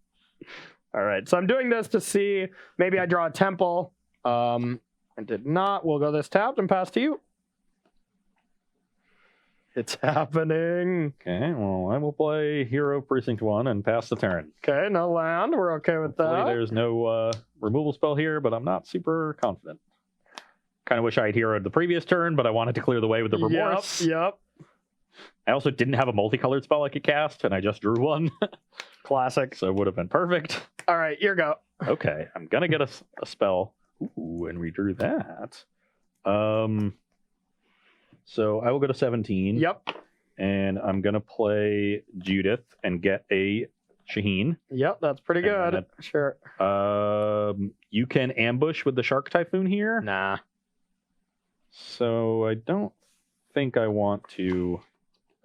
[SPEAKER 1] All right, so I'm doing this to see maybe I draw a temple. I did not. We'll go this tapped and pass to you. It's happening.
[SPEAKER 2] Okay, well, I will play Hero Precinct 1 and pass the turn.
[SPEAKER 1] Okay, no land. We're okay with
[SPEAKER 2] Hopefully
[SPEAKER 1] that.
[SPEAKER 2] there's no removal spell here, but I'm not super confident. Kind of wish I had heroed the previous turn, but I wanted to clear the way with the remorse.
[SPEAKER 1] Yep.
[SPEAKER 2] I also didn't have a multicolored spell I could cast, and I just drew one.
[SPEAKER 1] Classic.
[SPEAKER 2] So it would have been perfect.
[SPEAKER 1] All right, your go.
[SPEAKER 2] Okay, I'm going to get a spell. Ooh, and we drew that. So I will go to 17.
[SPEAKER 1] Yep.
[SPEAKER 2] And I'm going to play Judith and get a Shaheen.
[SPEAKER 1] Yep, that's pretty good. Sure.
[SPEAKER 2] You can ambush with the Shark Typhoon here.
[SPEAKER 1] Nah.
[SPEAKER 2] So I don't think I want to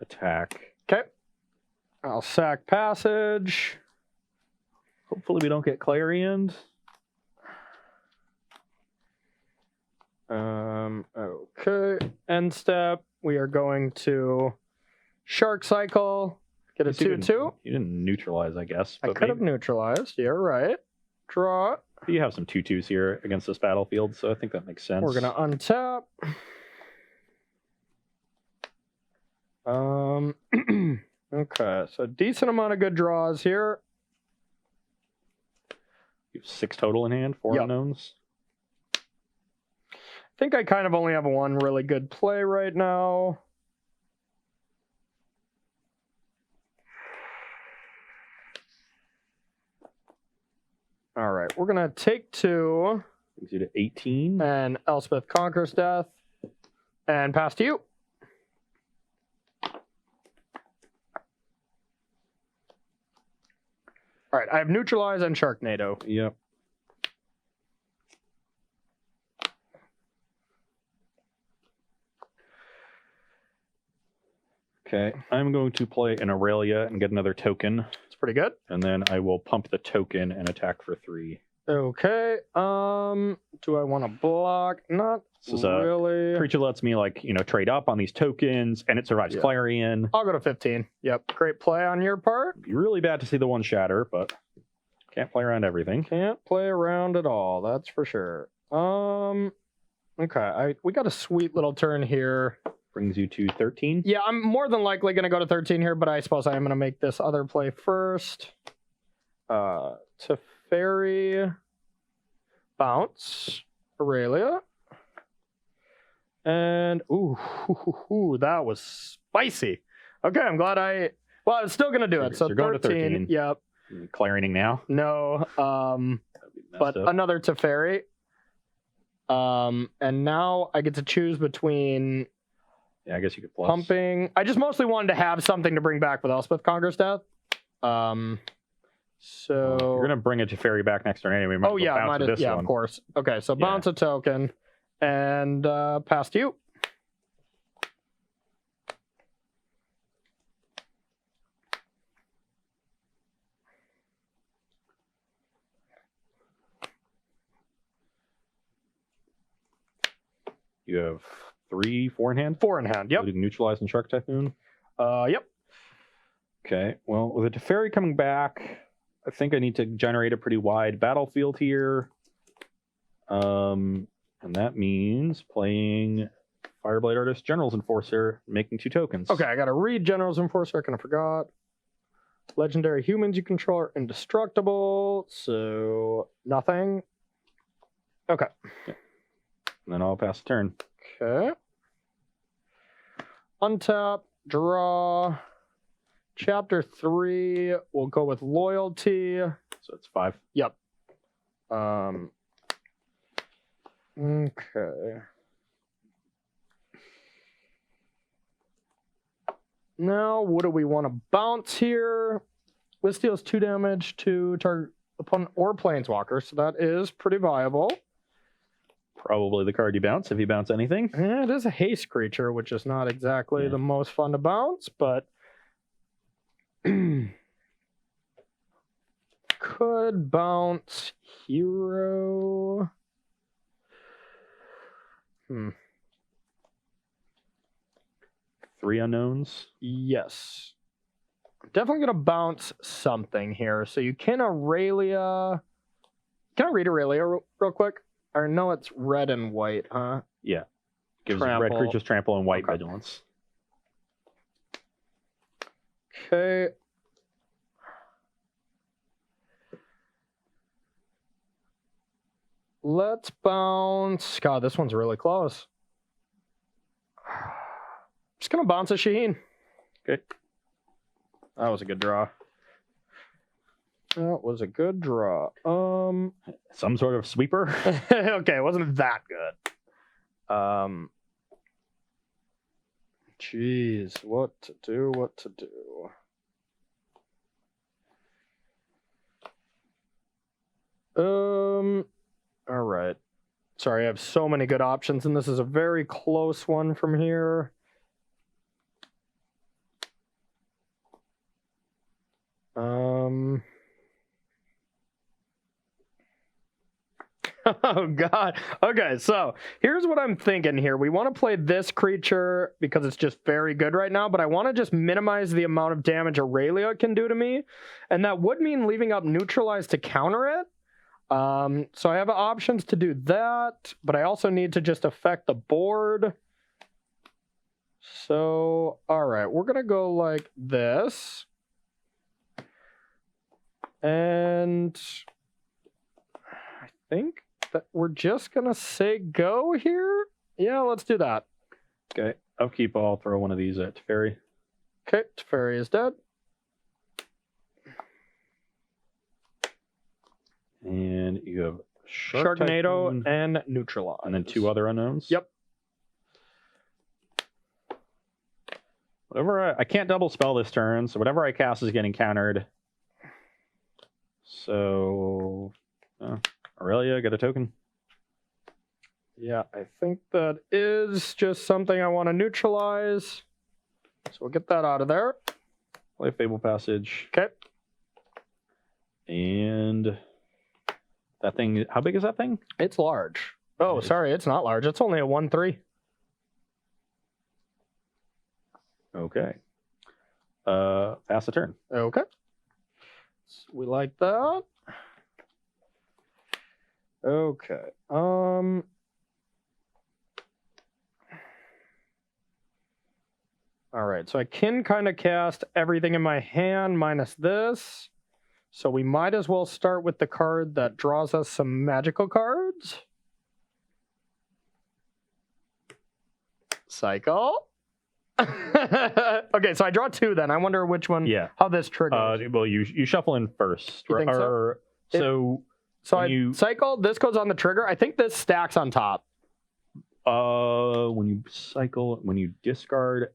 [SPEAKER 2] attack.
[SPEAKER 1] Okay. I'll sack Passage.
[SPEAKER 2] Hopefully we don't get Clarioned.
[SPEAKER 1] Okay. End step. We are going to Shark Cycle. Get a 2/2.
[SPEAKER 2] You didn't neutralize, I guess.
[SPEAKER 1] I
[SPEAKER 2] But
[SPEAKER 1] could have neutralized. You're right. Draw.
[SPEAKER 2] you have some 2/2s here against this battlefield, so I think that makes sense.
[SPEAKER 1] We're gonna untap. Okay, so decent amount of good draws here.
[SPEAKER 2] You have 6 total in hand, 4
[SPEAKER 1] Yep.
[SPEAKER 2] unknowns.
[SPEAKER 1] I think I kind of only have one really good play right now. All right, we're gonna take 2
[SPEAKER 2] Brings you to 18.
[SPEAKER 1] and Elspeth Conquers Death and pass to you. All right, I have Neutralize and Sharknado.
[SPEAKER 2] Yep. Okay, I'm going to play an Aurelia and get another token,
[SPEAKER 1] It's pretty good.
[SPEAKER 2] and then I will pump the token and attack for 3.
[SPEAKER 1] Okay. Do I want to block? Not
[SPEAKER 2] This is a
[SPEAKER 1] really.
[SPEAKER 2] creature lets me, trade up on these tokens, and it survives
[SPEAKER 1] Yeah.
[SPEAKER 2] Clarion.
[SPEAKER 1] I'll go to 15. Yep. Great play on your part.
[SPEAKER 2] It'd be really bad to see the one shatter, but can't play around everything.
[SPEAKER 1] Can't play around at all. That's for sure. Okay. We got a sweet little turn here.
[SPEAKER 2] Brings you to 13.
[SPEAKER 1] Yeah, I'm more than likely going to go to 13 here, but I suppose I am going to make this other play first. Teferi, bounce, Aurelia, and ooh, that was spicy. Okay, I'm glad I was still going to do it. So
[SPEAKER 2] you're going to
[SPEAKER 1] 13.
[SPEAKER 2] 13.
[SPEAKER 1] Yep.
[SPEAKER 2] Clarioning now.
[SPEAKER 1] No.
[SPEAKER 2] That'd be messed
[SPEAKER 1] But
[SPEAKER 2] up.
[SPEAKER 1] another Teferi. And now I get to choose between
[SPEAKER 2] Yeah, I guess you could plus.
[SPEAKER 1] pumping. I just mostly wanted to have something to bring back with Elspeth Conquers Death. So
[SPEAKER 2] You're gonna bring a Teferi back next turn anyway.
[SPEAKER 1] oh yeah,
[SPEAKER 2] bounce with this
[SPEAKER 1] yeah,
[SPEAKER 2] one.
[SPEAKER 1] of course. Okay, so
[SPEAKER 2] Yeah.
[SPEAKER 1] bounce a token and pass to you.
[SPEAKER 2] You have 3, 4 in hand.
[SPEAKER 1] 4 in hand. Yep.
[SPEAKER 2] Including Neutralize and Shark Typhoon.
[SPEAKER 1] Yep.
[SPEAKER 2] Okay. Well, with a Teferi coming back, I think I need to generate a pretty wide battlefield here. And that means playing Fireblade Artist, General's Enforcer, making 2 tokens.
[SPEAKER 1] Okay, I got to read General's Enforcer. I kind of forgot. Legendary humans you control are indestructible, so nothing. Okay.
[SPEAKER 4] And then I'll pass the turn.
[SPEAKER 1] Okay. Untap, draw. Chapter 3, we'll go with loyalty.
[SPEAKER 4] So it's 5.
[SPEAKER 1] Yep. Okay. Now, what do we want to bounce here? This deals 2 damage to target opponent or planeswalker, so that is pretty viable.
[SPEAKER 4] Probably the card you bounce if you bounce anything.
[SPEAKER 1] Yeah, it is a haste creature, which is not exactly the most fun to bounce, but could bounce hero.
[SPEAKER 4] 3 unknowns.
[SPEAKER 1] Yes. Definitely gonna bounce something here. So you can Aurelia. Can I read Aurelia real quick? I know it's red and white, huh?
[SPEAKER 4] Yeah. Gives
[SPEAKER 1] Trample.
[SPEAKER 4] red creatures trample and white
[SPEAKER 1] Okay.
[SPEAKER 4] vigilance.
[SPEAKER 1] Okay. Let's bounce. God, this one's really close. Just gonna bounce a Shaheen.
[SPEAKER 4] Okay.
[SPEAKER 1] That was a good draw. That was a good draw.
[SPEAKER 4] Some sort of sweeper.
[SPEAKER 1] Okay, it wasn't that good. Jeez, what to do? All right. Sorry, I have so many good options, and this is a very close one from here. Oh god. Okay, so here's what I'm thinking here. We want to play this creature because it's just very good right now, but I want to just minimize the amount of damage Aurelia can do to me, and that would mean leaving up Neutralize to counter it. So I have options to do that, but I also need to just affect the board. So, all right, we're gonna go like this. And I think that we're just gonna say go here. Yeah, let's do that.
[SPEAKER 4] Okay. Upkeep, I'll throw one of these at Teferi.
[SPEAKER 1] Okay, Teferi is dead.
[SPEAKER 4] And you have
[SPEAKER 1] Sharknado
[SPEAKER 4] Typhoon,
[SPEAKER 1] and Neutralize.
[SPEAKER 4] and then 2 other unknowns.
[SPEAKER 1] Yep.
[SPEAKER 4] Whatever I can't double spell this turn, so whatever I cast is getting countered. So Aurelia, get a token.
[SPEAKER 1] Yeah, I think that is just something I want to neutralize. So we'll get that out of there.
[SPEAKER 4] Play Fable Passage.
[SPEAKER 1] Okay.
[SPEAKER 4] And that thing, how big is that thing?
[SPEAKER 1] It's large. Oh,
[SPEAKER 4] Nice.
[SPEAKER 1] sorry, it's not large. It's only a 1/3.
[SPEAKER 4] Okay. Pass the turn.
[SPEAKER 1] Okay. So we like that. Okay. All right, so I can kind of cast everything in my hand minus this. So we might as well start with the card that draws us some magical cards. Cycle. Okay, so I draw 2 then. I wonder which one,
[SPEAKER 4] Yeah.
[SPEAKER 1] how this triggers.
[SPEAKER 4] Well, you shuffle in first.
[SPEAKER 1] You think so?
[SPEAKER 4] Or, so
[SPEAKER 1] So
[SPEAKER 4] when
[SPEAKER 1] I
[SPEAKER 4] you-
[SPEAKER 1] cycle, this goes on the trigger. I think this stacks on top.
[SPEAKER 4] when you cycle, when you discard.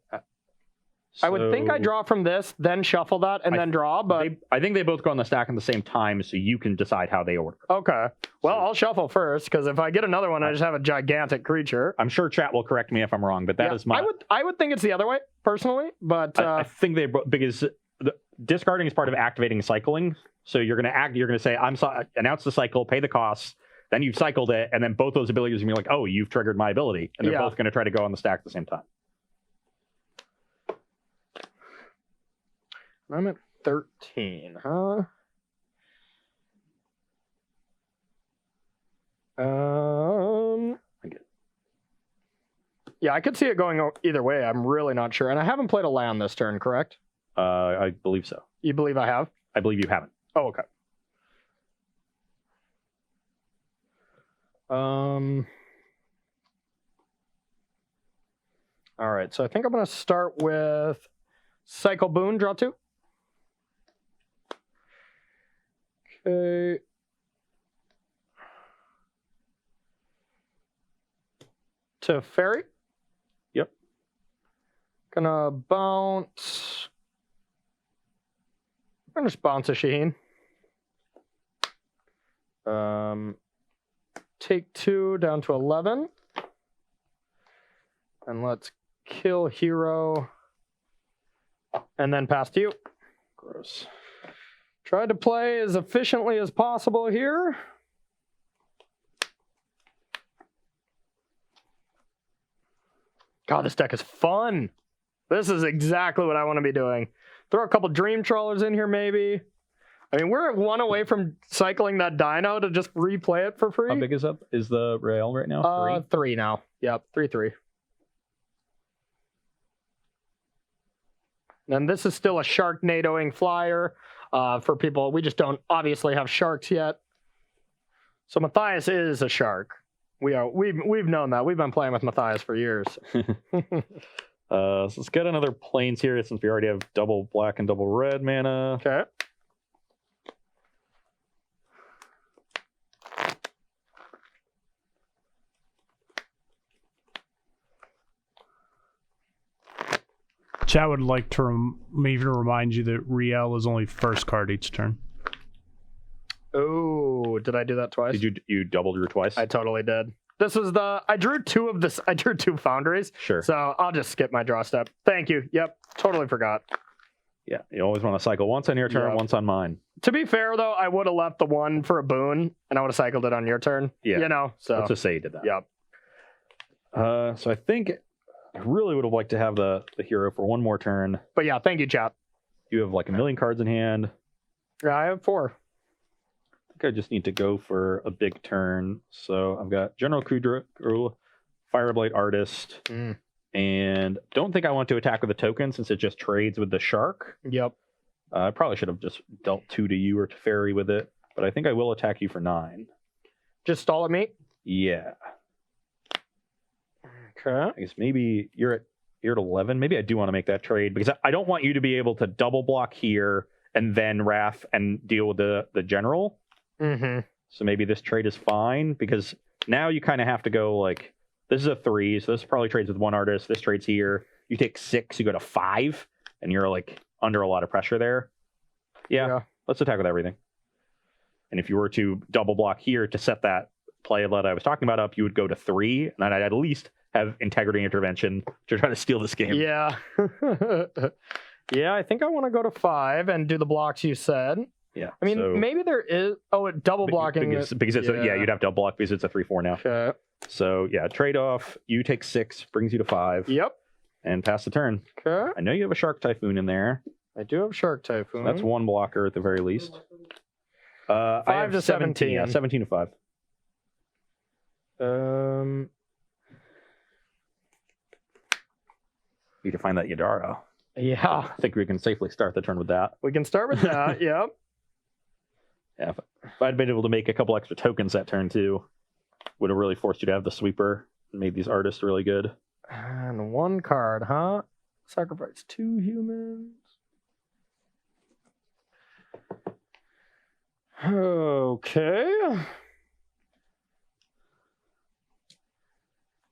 [SPEAKER 1] I would think I
[SPEAKER 4] so
[SPEAKER 1] draw from this, then shuffle that, and then draw, but
[SPEAKER 4] I think they both go on the stack at the same time, so you can decide how they order.
[SPEAKER 1] okay. Well, I'll shuffle first, because if I get another one, I just have a gigantic creature.
[SPEAKER 4] I'm sure chat will correct me if I'm wrong, but that is my.
[SPEAKER 1] I would think it's the other way, personally, but
[SPEAKER 4] I think they because discarding is part of activating cycling. So you're going to say announce the cycle, pay the costs, then you've cycled it, and then both those abilities are going to be like, oh, you've triggered my ability, and they're both going to try to go on the stack at the same time.
[SPEAKER 1] I'm at 13, huh? Yeah, I could see it going either way. I'm really not sure. And I haven't played a land this turn, correct?
[SPEAKER 4] I believe so.
[SPEAKER 1] You believe I have?
[SPEAKER 4] I believe you haven't.
[SPEAKER 1] Oh, okay. All right, so I think I'm going to start with Cycle Boon, draw 2. Okay. To Fairy.
[SPEAKER 4] Yep.
[SPEAKER 1] Gonna bounce. I'm gonna just bounce a Shaheen. Take 2 down to 11. And let's kill hero. And then pass to you.
[SPEAKER 4] Gross.
[SPEAKER 1] Try to play as efficiently as possible here. God, this deck is fun. This is exactly what I want to be doing. Throw a couple Dream Trawlers in here, maybe. I mean, we're 1 away from cycling that Dino to just replay it for free.
[SPEAKER 4] How big is up? Is the rail right now?
[SPEAKER 1] 3 now. Yep, 3/3. And this is still a Sharknadoing flyer for people. We just don't obviously have sharks yet. So Matthias is a shark. We've known that. We've been playing with Matthias for years.
[SPEAKER 4] So let's get another planes here since we already have double black and double red mana.
[SPEAKER 1] Okay.
[SPEAKER 3] Chat would like to maybe remind you that Riel is only first card each turn.
[SPEAKER 1] Oh, did I do that twice?
[SPEAKER 4] Did you double drew twice?
[SPEAKER 1] I totally did. This was I drew 2 of this. I drew 2 Foundries.
[SPEAKER 4] Sure.
[SPEAKER 1] So I'll just skip my draw step. Thank you. Yep. Totally forgot.
[SPEAKER 4] Yeah. You always want to cycle once on your turn,
[SPEAKER 1] Yep.
[SPEAKER 4] once on mine.
[SPEAKER 1] To be fair, though, I would have left the 1 for a boon, and I would have cycled it on your turn.
[SPEAKER 4] Yeah.
[SPEAKER 1] You know, so.
[SPEAKER 4] Let's just say you did that.
[SPEAKER 1] Yep.
[SPEAKER 4] So I think I really would have liked to have the hero for 1 more turn.
[SPEAKER 1] But yeah, thank you, chat.
[SPEAKER 4] You have like a million cards in hand.
[SPEAKER 1] Yeah, I have 4.
[SPEAKER 4] I think I just need to go for a big turn. So I've got General Kudra, Fireblight Artist, and don't think I want to attack with a token since it just trades with the shark.
[SPEAKER 1] Yep.
[SPEAKER 4] I probably should have just dealt 2 to you or to Fairy with it, but I think I will attack you for 9.
[SPEAKER 1] Just stall at me?
[SPEAKER 4] Yeah.
[SPEAKER 1] Okay.
[SPEAKER 4] I guess maybe you're at 11. Maybe I do want to make that trade because I don't want you to be able to double block here and then Wrath and deal with the general.
[SPEAKER 1] Mm-hmm.
[SPEAKER 4] So maybe this trade is fine because now you kind of have to go like, this is a 3, so this probably trades with 1 artist. This trades here. You take 6, you go to 5, and you're like under a lot of pressure there. Yeah. Let's attack with everything. And if you were to double block here to set that play that I was talking about up, you would go to 3, and I'd at least have integrity intervention to try to steal this game.
[SPEAKER 1] Yeah. Yeah, I think I want to go to 5 and do the blocks you said.
[SPEAKER 4] Yeah.
[SPEAKER 1] I mean, maybe there is... Oh, double blocking.
[SPEAKER 4] Because it's you'd have to double block because it's a 3/4 now.
[SPEAKER 1] Okay.
[SPEAKER 4] So, yeah, trade off. You take 6, brings you to 5.
[SPEAKER 1] Yep.
[SPEAKER 4] And pass the turn.
[SPEAKER 1] Okay.
[SPEAKER 4] I know you have a Shark Typhoon in there.
[SPEAKER 1] I do have Shark Typhoon.
[SPEAKER 4] So that's 1 blocker at the very least.
[SPEAKER 1] 5
[SPEAKER 4] I have
[SPEAKER 1] to 17.
[SPEAKER 4] Yeah, 17 to 5. Need to find that Yadaro.
[SPEAKER 1] Yeah.
[SPEAKER 4] I think we can safely start the turn with that.
[SPEAKER 1] We can start with that. Yep.
[SPEAKER 4] Yeah, if I'd been able to make a couple extra tokens that turn too, would have really forced you to have the sweeper and made these artists really good.
[SPEAKER 1] And 1 card, huh? Sacrifice 2 humans. Okay.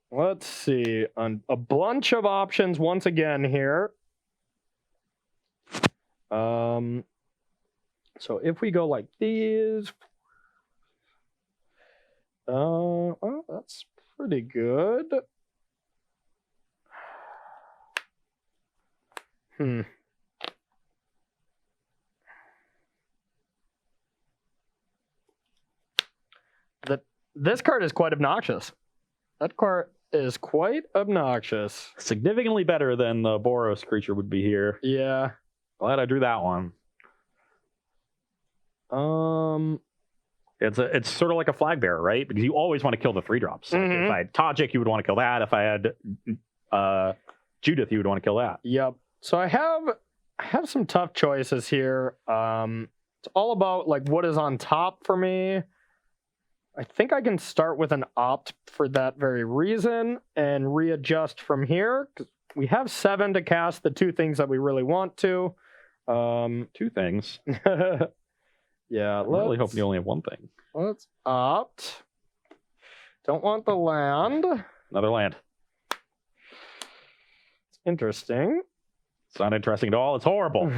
[SPEAKER 1] Let's see. A bunch of options once again here. So if we go like these, well, that's pretty good. This card is quite obnoxious. That card is quite obnoxious.
[SPEAKER 4] Significantly better than the Boros creature would be here.
[SPEAKER 1] Yeah.
[SPEAKER 4] Glad I drew that one. It's sort of like a flag bearer, right? Because you always want to kill the 3-drops. Like if I had Tajik, you would want to kill that. If I had Judith, you would want to kill that.
[SPEAKER 1] Yep. So I have I have some tough choices here. It's all about like what is on top for me. I think I can start with an opt for that very reason and readjust from here. We have 7 to cast the 2 things that we really want to.
[SPEAKER 4] 2 things.
[SPEAKER 1] Yeah,
[SPEAKER 4] I'm really hoping you only have 1 thing.
[SPEAKER 1] Let's opt. Don't want the land.
[SPEAKER 4] Another land.
[SPEAKER 1] Interesting.
[SPEAKER 4] It's not interesting at all. It's horrible.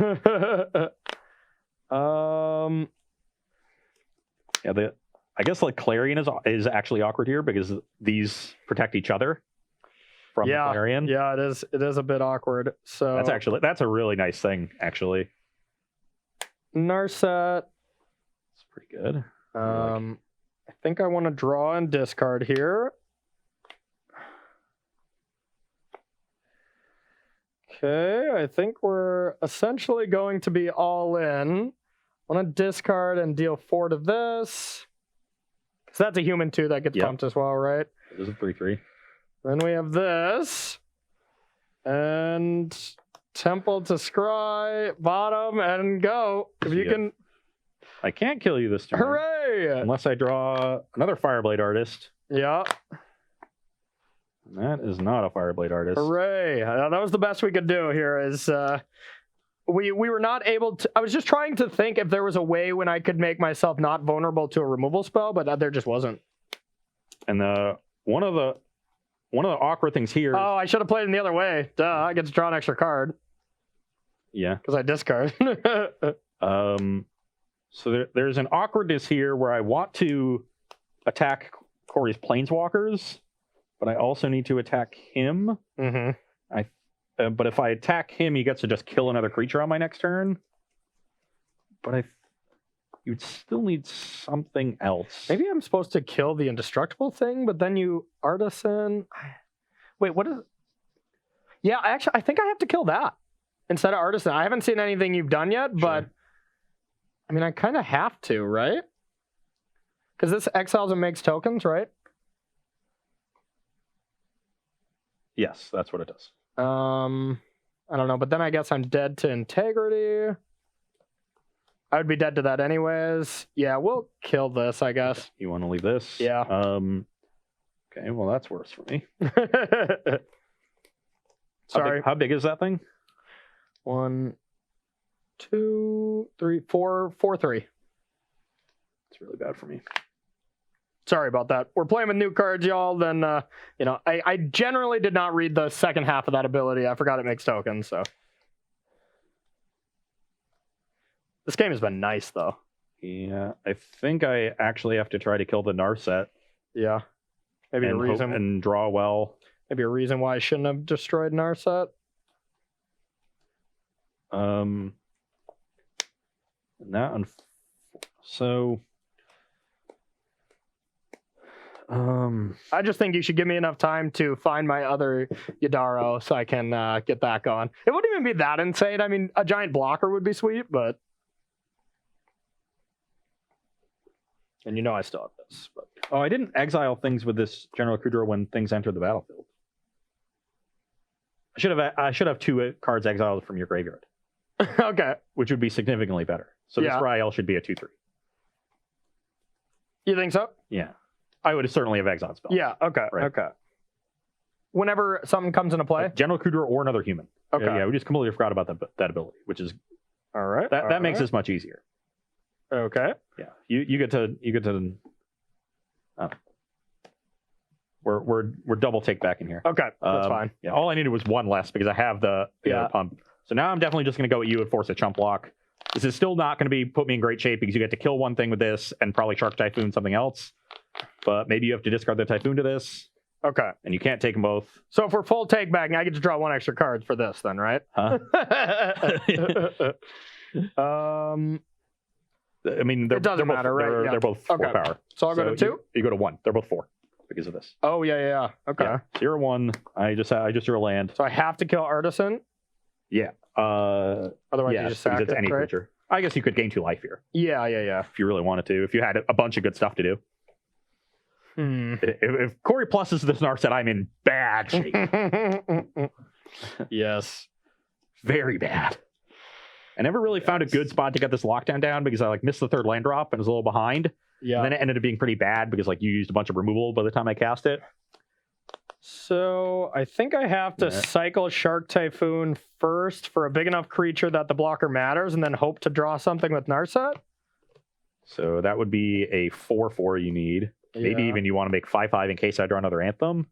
[SPEAKER 4] Yeah, I guess like Clarion is actually awkward here because these protect each other from the Clarion.
[SPEAKER 1] Yeah, it is. It is a bit awkward. So
[SPEAKER 4] that's a really nice thing, actually.
[SPEAKER 1] Narset.
[SPEAKER 4] It's pretty good.
[SPEAKER 1] I think I want to draw and discard here. Okay, I think we're essentially going to be all in. I want to discard and deal 4 to this. So that's a human 2 that gets pumped as well, right?
[SPEAKER 4] It is a 3/3.
[SPEAKER 1] Then we have this. And Temple to Scry, bottom, and go. If you can...
[SPEAKER 4] I can't kill you this turn.
[SPEAKER 1] Hooray!
[SPEAKER 4] Unless I draw another Fireblade Artist.
[SPEAKER 1] Yeah.
[SPEAKER 4] And that is not a Fireblade Artist.
[SPEAKER 1] Hooray! That was the best we could do here. Is we were not able to. I was just trying to think if there was a way when I could make myself not vulnerable to a removal spell, but there just wasn't.
[SPEAKER 4] And one of the awkward things here.
[SPEAKER 1] Oh, I should have played it the other way. Duh! I get to draw an extra card.
[SPEAKER 4] Yeah,
[SPEAKER 1] because I discard.
[SPEAKER 4] So there's an awkwardness here where I want to attack Corey's Planeswalkers, but I also need to attack him.
[SPEAKER 1] Mm-hmm.
[SPEAKER 4] But if I attack him, he gets to just kill another creature on my next turn. But you'd still need something else.
[SPEAKER 1] Maybe I'm supposed to kill the indestructible thing, but then you Artisan. Wait, what is? Yeah, actually, I think I have to kill that instead of Artisan. I haven't seen anything you've done yet, but I mean, I kind of have to, right? Because this exiles and makes tokens, right?
[SPEAKER 4] Yes, that's what it does.
[SPEAKER 1] I don't know, but then I guess I'm dead to integrity. I would be dead to that anyways. Yeah, we'll kill this, I guess.
[SPEAKER 4] Okay. You want to leave this?
[SPEAKER 1] Yeah.
[SPEAKER 4] Okay, well, that's worse for me.
[SPEAKER 1] Sorry.
[SPEAKER 4] How big is that thing?
[SPEAKER 1] 1, 2, 3, 4, 3.
[SPEAKER 4] It's really bad for me.
[SPEAKER 1] Sorry about that. We're playing with new cards, y'all. Then, I generally did not read the second half of that ability. I forgot it makes tokens, so. This game has been nice, though.
[SPEAKER 4] Yeah, I think I actually have to try to kill the Narset.
[SPEAKER 1] Yeah. Maybe a reason.
[SPEAKER 4] And draw well.
[SPEAKER 1] Maybe a reason why I shouldn't have destroyed Narset.
[SPEAKER 4] And that, so...
[SPEAKER 1] I just think you should give me enough time to find my other Yadaro so I can get that going. It wouldn't even be that insane. I mean, a giant blocker would be sweet, but... And I still have this. But...
[SPEAKER 4] Oh, I didn't exile things with this General Kudra when things enter the battlefield. I should have 2 cards exiled from your graveyard.
[SPEAKER 1] Okay.
[SPEAKER 4] Which would be significantly better. So this Rael should be a 2/3.
[SPEAKER 1] You think so?
[SPEAKER 4] Yeah. I would certainly have exiled spells.
[SPEAKER 1] Yeah, okay,
[SPEAKER 4] right.
[SPEAKER 1] Okay. Whenever something comes into play?
[SPEAKER 4] Like General Kudra or another human.
[SPEAKER 1] Okay.
[SPEAKER 4] Yeah, we just completely forgot about that ability, which is...
[SPEAKER 1] All right.
[SPEAKER 4] That makes this much easier.
[SPEAKER 1] Okay.
[SPEAKER 4] Yeah. You get to we're double take back in here.
[SPEAKER 1] Okay, that's fine.
[SPEAKER 4] Yeah, all I needed was 1 less because I have the pump. So now I'm definitely just going to go at you and force a chump block. This is still not going to put me in great shape because you get to kill 1 thing with this and probably Shark Typhoon something else. But maybe you have to discard the Typhoon to this.
[SPEAKER 1] Okay.
[SPEAKER 4] And you can't take them both.
[SPEAKER 1] So if we're full take back, I get to draw 1 extra card for this then, right?
[SPEAKER 4] Huh? I mean,
[SPEAKER 1] it doesn't matter, right?
[SPEAKER 4] They're both 4 power.
[SPEAKER 1] So I'll go to 2?
[SPEAKER 4] You go to 1. They're both 4 because of this.
[SPEAKER 1] Oh, yeah. Okay.
[SPEAKER 4] Yeah. So you're 1. I just drew a land.
[SPEAKER 1] So I have to kill Artisan?
[SPEAKER 4] Yeah.
[SPEAKER 1] Otherwise you just sack
[SPEAKER 4] it's
[SPEAKER 1] it,
[SPEAKER 4] any
[SPEAKER 1] right?
[SPEAKER 4] creature. I guess you could gain 2 life here.
[SPEAKER 1] Yeah.
[SPEAKER 4] If you really wanted to. If you had a bunch of good stuff to do. If Corey pluses this Narset, I'm in bad shape.
[SPEAKER 1] Yes.
[SPEAKER 4] Very bad. I never really found a good spot to get this lockdown down because I like missed the third land drop and was a little behind.
[SPEAKER 1] Yeah.
[SPEAKER 4] And then it ended up being pretty bad because like you used a bunch of removal by the time I cast it.
[SPEAKER 1] So I think I have to cycle Shark Typhoon first for a big enough creature that the blocker matters, and then hope to draw something with Narset.
[SPEAKER 4] So that would be a 4/4 you need. Maybe even you want to make 5/5 in case I draw another Anthem.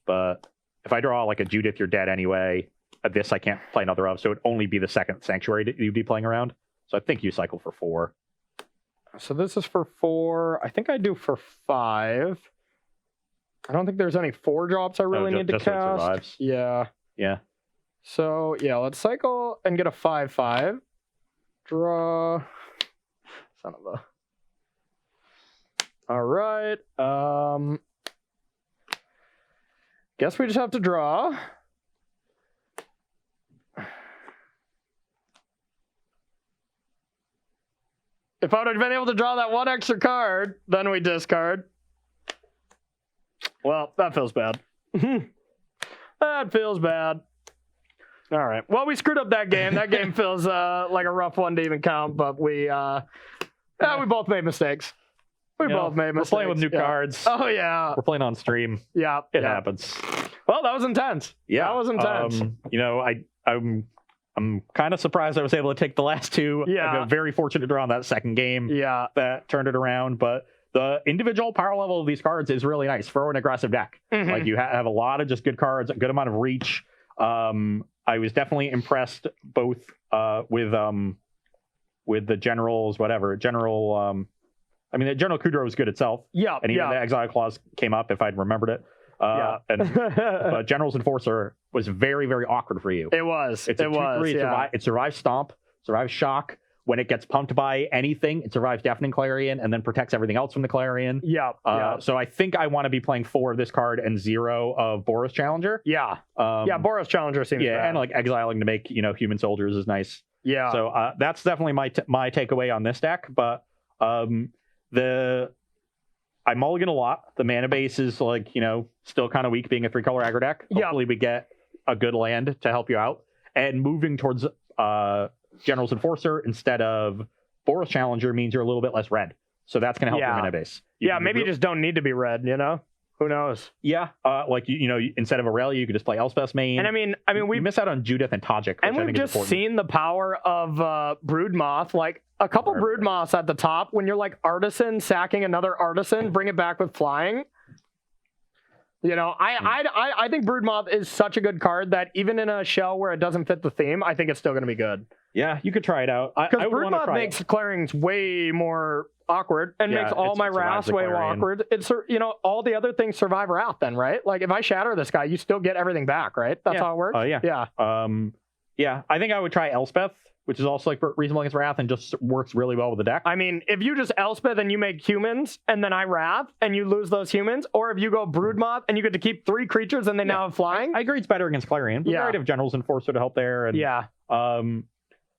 [SPEAKER 4] But if I draw like a Judith, you're dead anyway. This I can't play another of, so it would only be the second Sanctuary that you'd be playing around. So I think you cycle for 4.
[SPEAKER 1] So this is for 4. I think I do for 5. I don't think there's any 4-drops I really need to
[SPEAKER 4] just so it
[SPEAKER 1] cast.
[SPEAKER 4] survives.
[SPEAKER 1] Yeah.
[SPEAKER 4] Yeah.
[SPEAKER 1] So yeah, let's cycle and get a 5/5. Draw. Son of a. All right. Guess we just have to draw. If I would have been able to draw that one extra card, then we discard. Well, that feels bad. That feels bad. All right. Well, we screwed up that game. That game feels like a rough one to even count, but we both made mistakes. We both made mistakes.
[SPEAKER 4] We're playing with new cards.
[SPEAKER 1] Oh yeah.
[SPEAKER 4] We're playing on stream.
[SPEAKER 1] Yeah.
[SPEAKER 4] It happens.
[SPEAKER 1] Well, that was intense.
[SPEAKER 4] Yeah.
[SPEAKER 1] That was intense.
[SPEAKER 4] I'm kind of surprised I was able to take the last 2.
[SPEAKER 1] Yeah.
[SPEAKER 4] I got very fortunate to draw on that second game.
[SPEAKER 1] Yeah.
[SPEAKER 4] That turned it around, but the individual power level of these cards is really nice for an aggressive deck.
[SPEAKER 1] Mm-hmm.
[SPEAKER 4] Like you have a lot of just good cards, a good amount of reach. I was definitely impressed both with the generals, whatever. The General Kudrow was good itself.
[SPEAKER 1] Yeah.
[SPEAKER 4] And even the Exile Clause came up if I'd remembered it. But General's Enforcer was very, very awkward for you.
[SPEAKER 1] It was.
[SPEAKER 4] It's a 2/3. It survives Stomp, survives Shock. When it gets pumped by anything, it survives Deafening Clarion and then protects everything else from the Clarion.
[SPEAKER 1] Yeah.
[SPEAKER 4] So I think I want to be playing 4 of this card and 0 of Boros Challenger.
[SPEAKER 1] Yeah. Boros Challenger seems bad.
[SPEAKER 4] And like exiling to make human soldiers is nice.
[SPEAKER 1] Yeah.
[SPEAKER 4] So that's definitely my takeaway on this deck. But I mulligan a lot. The mana base is still kind of weak, being a 3-color aggro deck. Hopefully we get a good land to help you out. And moving towards General's Enforcer instead of Boros Challenger means you're a little bit less red. So that's going to help your mana base.
[SPEAKER 1] Maybe you just don't need to be red, Who knows?
[SPEAKER 4] Yeah. Instead of Aurelia, you could just play Elspeth's main.
[SPEAKER 1] And I mean, we
[SPEAKER 4] miss out on Judith and Tajik, which
[SPEAKER 1] and
[SPEAKER 4] I
[SPEAKER 1] we've
[SPEAKER 4] think
[SPEAKER 1] just
[SPEAKER 4] is important.
[SPEAKER 1] seen the power of Broodmoth. Like a couple Broodmoths at the top, when you're like Artisan sacking another Artisan, bring it back with flying. I think Broodmoth is such a good card that even in a shell where it doesn't fit the theme, I think it's still going to be good.
[SPEAKER 4] Yeah, you could try it out.
[SPEAKER 1] Because Broodmoth makes clearings way more awkward and makes all my Wraths way more awkward. It's all the other things survive Wrath then, right? Like if I shatter this guy, you still get everything back, right? That's how it works.
[SPEAKER 4] Yeah. I think I would try Elspeth, which is also like reasonable against Wrath and just works really well with the deck.
[SPEAKER 1] I mean, if you just Elspeth and you make humans and then I Wrath and you lose those humans, or if you go Broodmoth and you get to keep 3 creatures and they now have flying.
[SPEAKER 4] I agree it's better against Clarion. But you already have General's Enforcer to help there. And,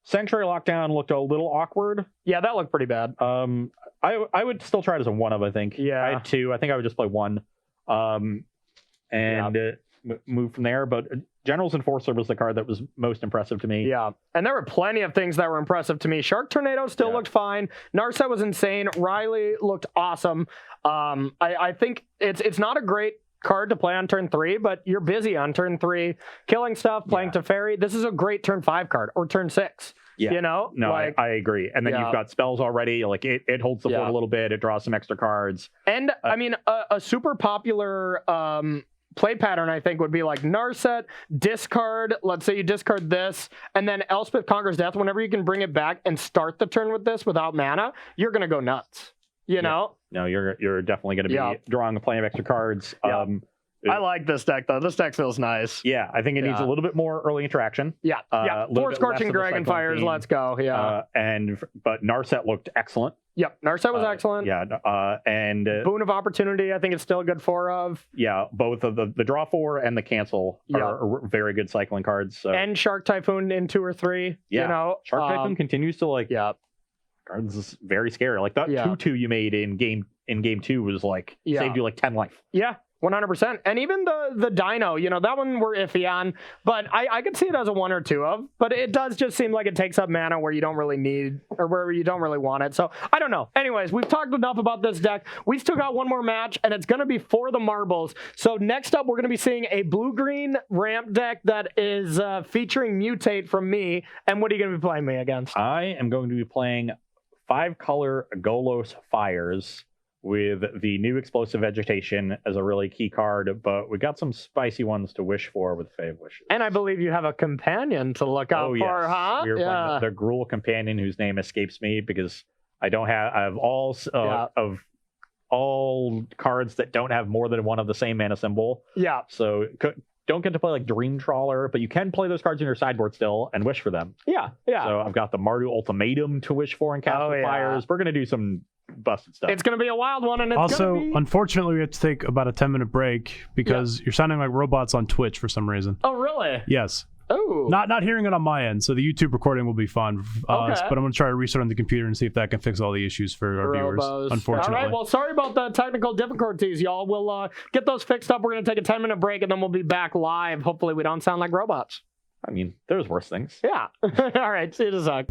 [SPEAKER 4] Sanctuary Lockdown looked a little awkward.
[SPEAKER 1] Yeah, that looked pretty bad.
[SPEAKER 4] I would still try it as a 1 of, I think.
[SPEAKER 1] Yeah.
[SPEAKER 4] I had 2. I think I would just play 1. Move from there. But General's Enforcer was the card that was most impressive to me.
[SPEAKER 1] Yeah. And there were plenty of things that were impressive to me. Shark Tornado still looked fine. Narset was insane. Riley looked awesome. I think it's not a great card to play on turn 3, but you're busy on turn 3 killing stuff, playing Teferi. This is a great turn 5 card or turn 6.
[SPEAKER 4] Yeah.
[SPEAKER 1] No,
[SPEAKER 4] I agree. And then you've got spells already. Like it holds the fort a little bit. It draws some extra cards.
[SPEAKER 1] And I mean, a super popular play pattern, I think, would be like Narset, discard. Let's say you discard this, and then Elspeth Conquers Death. Whenever you can bring it back and start the turn with this without mana, you're gonna go nuts. You know?
[SPEAKER 4] No, you're definitely going to be drawing plenty of extra cards.
[SPEAKER 1] I like this deck though. This deck feels nice.
[SPEAKER 4] Yeah, I think it needs a little bit more early interaction.
[SPEAKER 1] Yeah. 4 Scorching Dragon Fires. Let's go. Yeah.
[SPEAKER 4] But Narset looked excellent.
[SPEAKER 1] Yep, Narset was excellent.
[SPEAKER 4] Yeah, and
[SPEAKER 1] Boon of Opportunity, I think it's still a good 4 of.
[SPEAKER 4] Yeah, both of the draw 4 and the cancel are very good cycling cards. So.
[SPEAKER 1] And Shark Typhoon in 2 or 3.
[SPEAKER 4] Yeah,
[SPEAKER 1] you know,
[SPEAKER 4] Shark Typhoon continues to cards is very scary. Like that 2/2 you made in game 2 was saved you 10 life.
[SPEAKER 1] Yeah. 100%. And even the Dino, that one we're iffy on, but I could see it as a 1 or 2 of, but it does just seem like it takes up mana where you don't really need, or where you don't really want it. So I don't know. Anyways, we've talked enough about this deck. We still got one more match, and it's going to be for the marbles. So next up, we're going to be seeing a blue-green ramp deck that is featuring Mutate from me. And what are you going to be playing me against?
[SPEAKER 4] I am going to be playing 5-color Golos Fires with the new Explosive Vegetation as a really key card, but we got some spicy ones to wish for with Fave Wishes.
[SPEAKER 1] And I believe you have a companion to look out for, huh?
[SPEAKER 4] We were playing the Gruul companion whose name escapes me because I have all of all cards that don't have more than one of the same mana symbol.
[SPEAKER 1] Yeah.
[SPEAKER 4] So don't get to play like Dream Trawler, but you can play those cards in your sideboard still and wish for them.
[SPEAKER 1] Yeah.
[SPEAKER 4] So I've got the Mardu Ultimatum to wish for and cast with Fires. We're going to do some busted stuff.
[SPEAKER 1] It's going to be a wild one. And it's
[SPEAKER 3] also,
[SPEAKER 1] gonna be...
[SPEAKER 3] unfortunately, we have to take about a 10-minute break because you're sounding like robots on Twitch for some reason.
[SPEAKER 1] Oh, really?
[SPEAKER 3] Yes.
[SPEAKER 1] Oh.
[SPEAKER 3] Not hearing it on my end, so the YouTube recording will be fun. But I'm going to try to restart on the computer and see if that can fix all the issues for our viewers, unfortunately.
[SPEAKER 1] All right, well, sorry about the technical difficulties, y'all. We'll get those fixed up. We're going to take a 10-minute break, and then we'll be back live. Hopefully we don't sound like robots.
[SPEAKER 4] I mean, there's worse things.
[SPEAKER 1] Yeah. All right, see you in a sec.